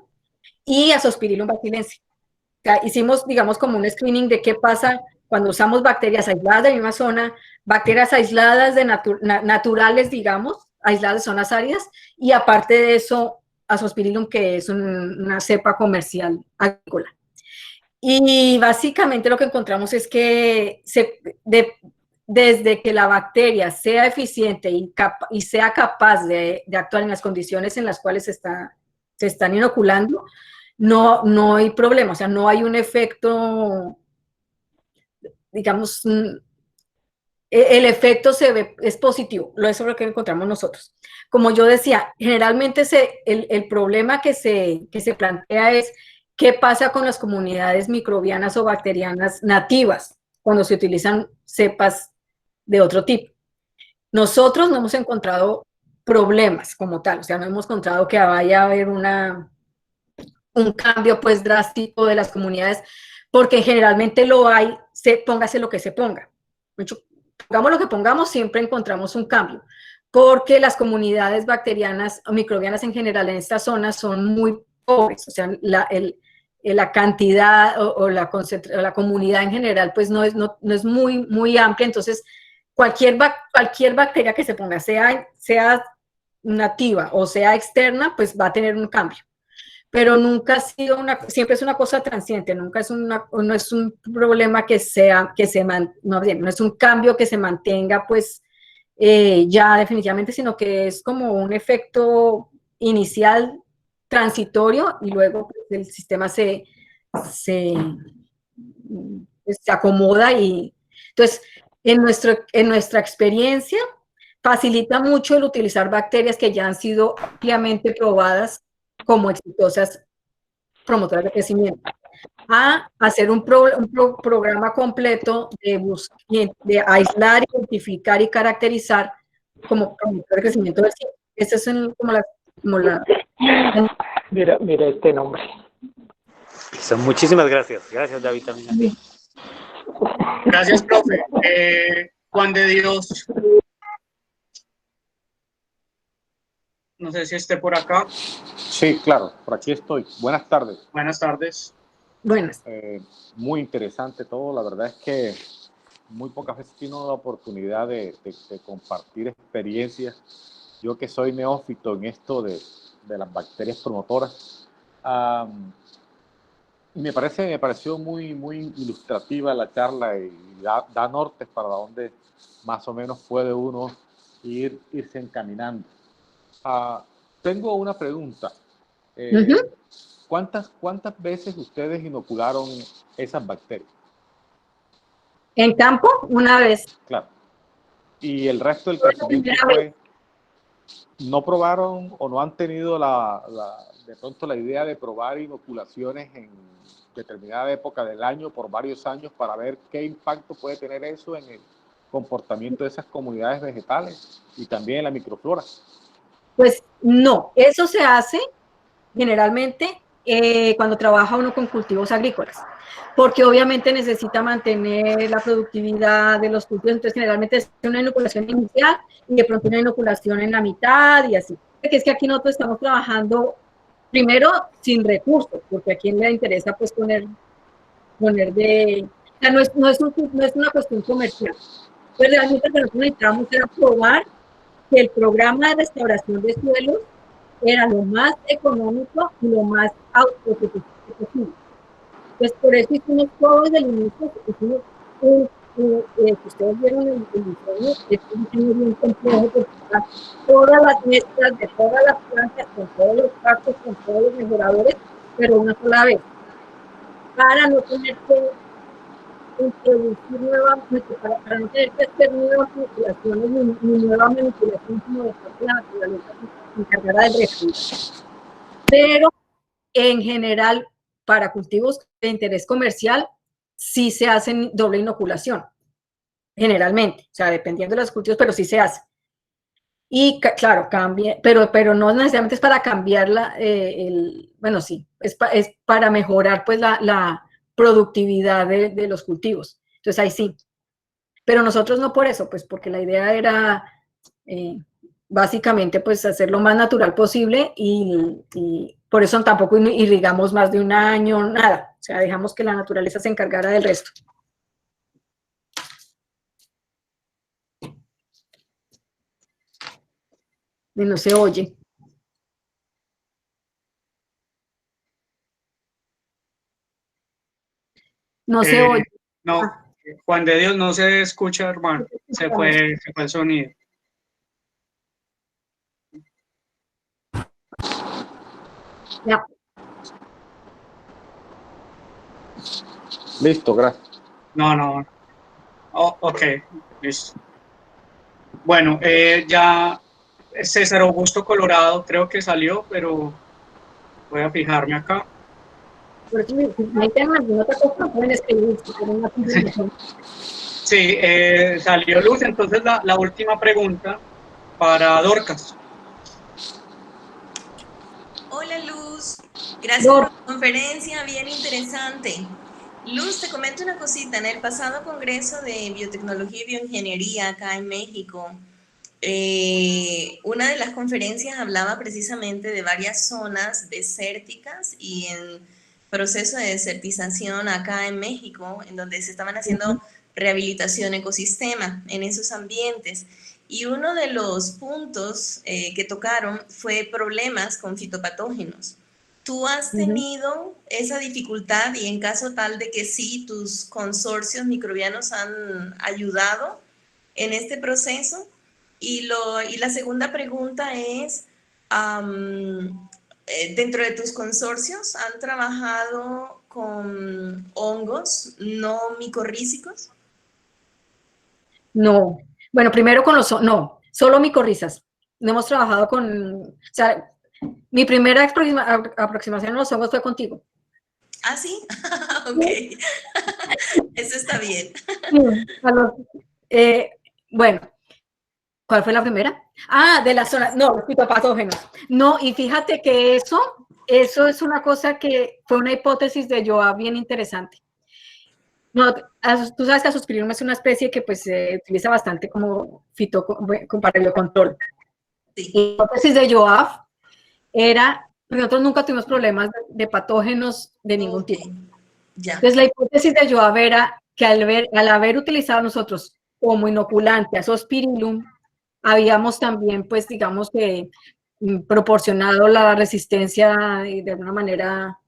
y Azospirillum basilense. O sea, hicimos, digamos, como un screening de qué pasa cuando usamos bacterias aisladas de la misma zona, bacterias aisladas naturales, digamos, aisladas de zonas áridas, y aparte de eso, Azospirillum, que es una cepa comercial agrícola. Y básicamente lo que encontramos es que desde que la bacteria sea eficiente y sea capaz de actuar en las condiciones en las cuales se están inoculando, no hay problema, o sea, no hay un efecto, digamos, el efecto es positivo, eso es lo que encontramos nosotros. Como yo decía, generalmente el problema que se plantea es qué pasa con las comunidades microbianas o bacterianas nativas cuando se utilizan cepas de otro tipo. Nosotros no hemos encontrado problemas como tal, o sea, no hemos encontrado que vaya a haber un cambio pues drástico de las comunidades, porque generalmente lo hay, póngase lo que se ponga. Pongamos lo que pongamos, siempre encontramos un cambio, porque las comunidades bacterianas o microbianas en general en esta zona son muy pobres, o sea, la cantidad o la comunidad en general pues no es muy amplia, entonces cualquier bacteria que se ponga, sea nativa o sea externa, pues va a tener un cambio. Pero nunca ha sido siempre es una cosa transiente, nunca es no es un problema no es un cambio que se mantenga pues ya definitivamente, sino que es como un efecto inicial transitorio y luego pues, el sistema se acomoda y entonces en nuestra experiencia facilita mucho el utilizar bacterias que ya han sido ampliamente probadas como exitosas promotoras de crecimiento, a hacer un programa completo de aislar, identificar y caracterizar como promotor de crecimiento del ciclo. Esa es como la... Mira este nombre. Muchísimas gracias. Gracias, David, también. Gracias, profe. Juan de Dios. No sé si esté por acá. Sí, claro, por aquí estoy. Buenas tardes. Buenas tardes. Buenas. Muy interesante todo. La verdad es que muy pocas veces tengo la oportunidad de compartir experiencias. Yo que soy neófito en esto de las bacterias promotoras, me pareció muy ilustrativa la charla y da nortes para donde más o menos puede uno irse encaminando. Tengo una pregunta. ¿Cuántas veces ustedes inocularon esas bacterias? En campo, una vez. Claro. Y el resto del crecimiento fue, ¿no probaron o no han tenido de pronto la idea de probar inoculaciones en determinada época del año por varios años para ver qué impacto puede tener eso en el comportamiento de esas comunidades vegetales y también en la microflora? Pues no, eso se hace generalmente cuando trabaja uno con cultivos agrícolas, porque obviamente necesita mantener la productividad de los cultivos, entonces generalmente es una inoculación inicial y de pronto una inoculación en la mitad y así. Porque es que aquí nosotros estamos trabajando primero sin recursos, porque a quien le interesa pues poner de... O sea, no es una cuestión comercial. Pues realmente lo que nosotros necesitamos era probar que el programa de restauración de suelos era lo más económico y lo más autosuficiente posible. Pues por eso hicimos todo desde el inicio, hicimos ustedes vieron el diseño, es un diseño bien complejo porque está todas las mezclas de todas las plantas, con todos los pactos, con todos los mejoradores, pero una sola vez, para no tener que introducir nuevas, para no tener que hacer nuevas manipulaciones ni nueva manipulación, sino dejar que la naturaleza se encargara del resto. Pero en general, para cultivos de interés comercial, sí se hacen doble inoculación, generalmente, o sea, dependiendo de los cultivos, pero sí se hace. Y claro, cambia, pero no necesariamente es para cambiar bueno, sí, es para mejorar pues la productividad de los cultivos. Entonces ahí sí. Pero nosotros no por eso, pues porque la idea era básicamente pues hacer lo más natural posible y por eso tampoco irrigamos más de un año, nada. O sea, dejamos que la naturaleza se encargara del resto. Y no se oye. No se oye. No, Juan de Dios, no se escucha, hermano. Se fue el sonido. Ya. Listo, gracias. No. Oh, ok, listo. Bueno, ya César Augusto Colorado creo que salió, pero voy a fijarme acá. Por eso me tengan alguna otra cosa, pueden escribir. Sí, salió Luz, entonces la última pregunta para Dorcas. Hola Luz, gracias por la conferencia, bien interesante. Luz, te comento una cosita, en el pasado congreso de biotecnología y bioingeniería acá en México, una de las conferencias hablaba precisamente de varias zonas desérticas y en proceso de desertización acá en México, en donde se estaban haciendo rehabilitación ecosistema en esos ambientes. Y uno de los puntos que tocaron fue problemas con fitopatógenos. ¿Tú has tenido esa dificultad y en caso tal de que sí, tus consorcios microbianos han ayudado en este proceso? Y la segunda pregunta es, dentro de tus consorcios, ¿han trabajado con hongos no micorrízicos? No. Bueno, primero con no, solo micorrizas. No hemos trabajado con, o sea, mi primera aproximación a los hongos fue contigo. ¿Ah, sí? Ok. Eso está bien. Bueno, ¿cuál fue la primera? Ah, de la zona, no, los fitopatógenos. No, y fíjate que eso es una cosa que fue una hipótesis de Joab bien interesante. No, tú sabes que Azospirillum es una especie que pues se utiliza bastante como para el control. Sí. La hipótesis de Joab era, nosotros nunca tuvimos problemas de patógenos de ningún tipo. Ya. Entonces la hipótesis de Joab era que al haber utilizado nosotros como inoculante Azospirillum, habíamos también pues digamos que proporcionado la resistencia de alguna manera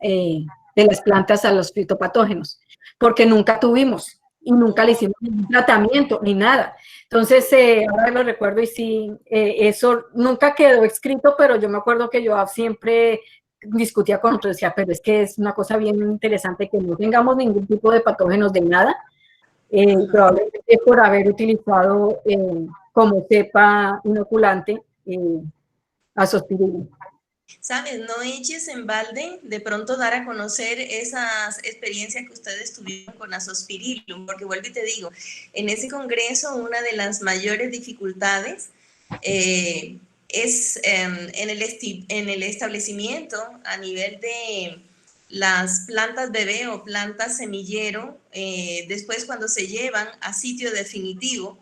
de las plantas a los fitopatógenos, porque nunca tuvimos y nunca le hicimos ningún tratamiento ni nada. Entonces, ahora lo recuerdo y sí, eso nunca quedó escrito, pero yo me acuerdo que yo siempre discutía con otros, decía, pero es que es una cosa bien interesante que no tengamos ningún tipo de patógenos de nada, probablemente por haber utilizado como cepa inoculante azospirillum. ¿Sabes? No eches en balde de pronto dar a conocer esas experiencias que ustedes tuvieron con azospirillum, porque vuelvo y te digo, en ese congreso una de las mayores dificultades es en el establecimiento a nivel de las plantas bebé o plantas semillero, después cuando se llevan a sitio definitivo,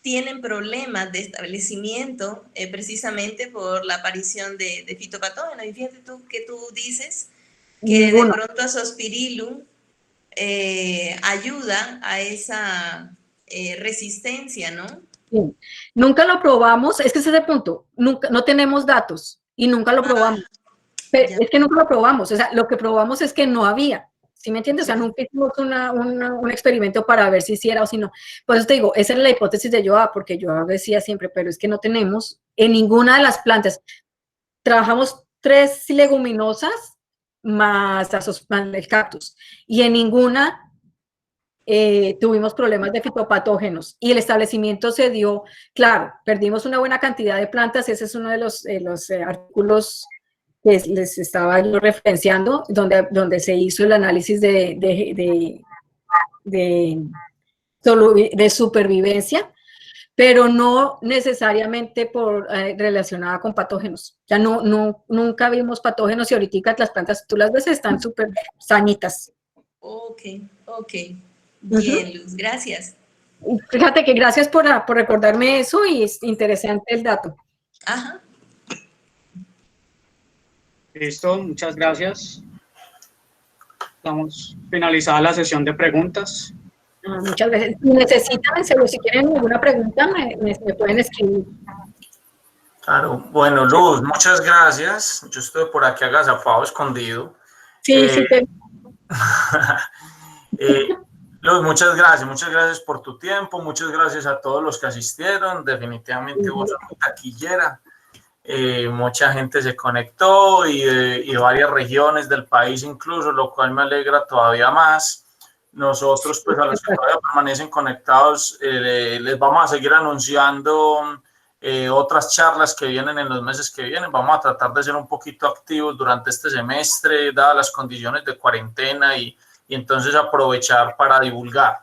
tienen problemas de establecimiento precisamente por la aparición de fitopatógenos. Y fíjate tú que tú dices que de pronto azospirillum ayuda a esa resistencia, ¿no? Sí. Nunca lo probamos, es que ese es el punto, no tenemos datos y nunca lo probamos. Pero es que nunca lo probamos, o sea, lo que probamos es que no había. ¿Sí me entiendes? O sea, nunca hicimos un experimento para ver si era o si no. Por eso te digo, esa era la hipótesis de Joa, porque Joa decía siempre, pero es que no tenemos en ninguna de las plantas. Trabajamos 3 leguminosas más el cactus, y en ninguna tuvimos problemas de fitopatógenos. Y el establecimiento se dio, claro, perdimos una buena cantidad de plantas, ese es uno de los artículos que les estaba yo referenciando, donde se hizo el análisis de supervivencia, pero no necesariamente relacionada con patógenos. Ya nunca vimos patógenos y ahorita las plantas, tú las ves, están súper sanitas. Ok. Bien, Luz, gracias. Fíjate que gracias por recordarme eso y es interesante el dato. Ajá. Listo, muchas gracias. Estamos finalizada la sesión de preguntas. Muchas gracias. Si necesitan, si quieren alguna pregunta, me pueden escribir. Claro, bueno, Luz, muchas gracias. Yo estoy por aquí agazapado, escondido. Sí, sí. Luz, muchas gracias por tu tiempo, muchas gracias a todos los que asistieron. Definitivamente vos sos muy taquillera. Mucha gente se conectó y de varias regiones del país incluso, lo cual me alegra todavía más. Nosotros, pues a los que todavía permanecen conectados, les vamos a seguir anunciando otras charlas que vienen en los meses que vienen. Vamos a tratar de ser un poquito activos durante este semestre, dadas las condiciones de cuarentena y entonces aprovechar para divulgar.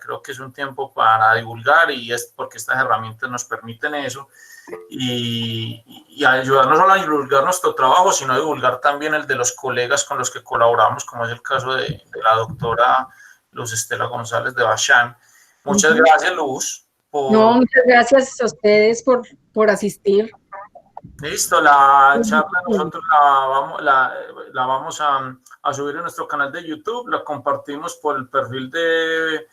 Creo que es un tiempo para divulgar y es porque estas herramientas nos permiten eso. Y ayudar no solo a divulgar nuestro trabajo, sino a divulgar también el de los colegas con los que colaboramos, como es el caso de la doctora Luz Estela González de Bachán. Muchas gracias, Luz. Muchas gracias a ustedes por asistir. Listo, la charla nosotros la vamos a subir en nuestro canal de YouTube, la compartimos por el perfil de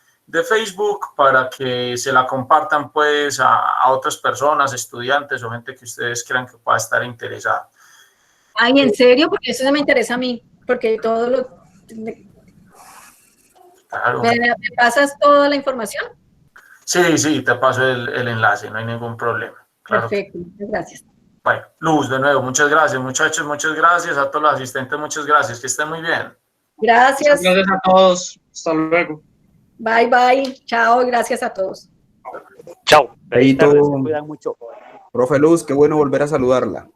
Facebook para que se la compartan pues a otras personas, estudiantes o gente que ustedes crean que pueda estar interesada. Ay, ¿en serio? Porque eso me interesa a mí, porque todo lo... Claro. ¿Me pasas toda la información? Sí, te paso el enlace, no hay ningún problema. Claro. Perfecto, muchas gracias. Bueno, Luz, de nuevo, muchas gracias, muchachos, muchas gracias, a todos los asistentes, muchas gracias, que estén muy bien. Gracias. Muchas gracias a todos, hasta luego. Bye, chao, gracias a todos. Chao. Ahí Se cuidan mucho. Profe Luz, qué bueno volver a saludarla.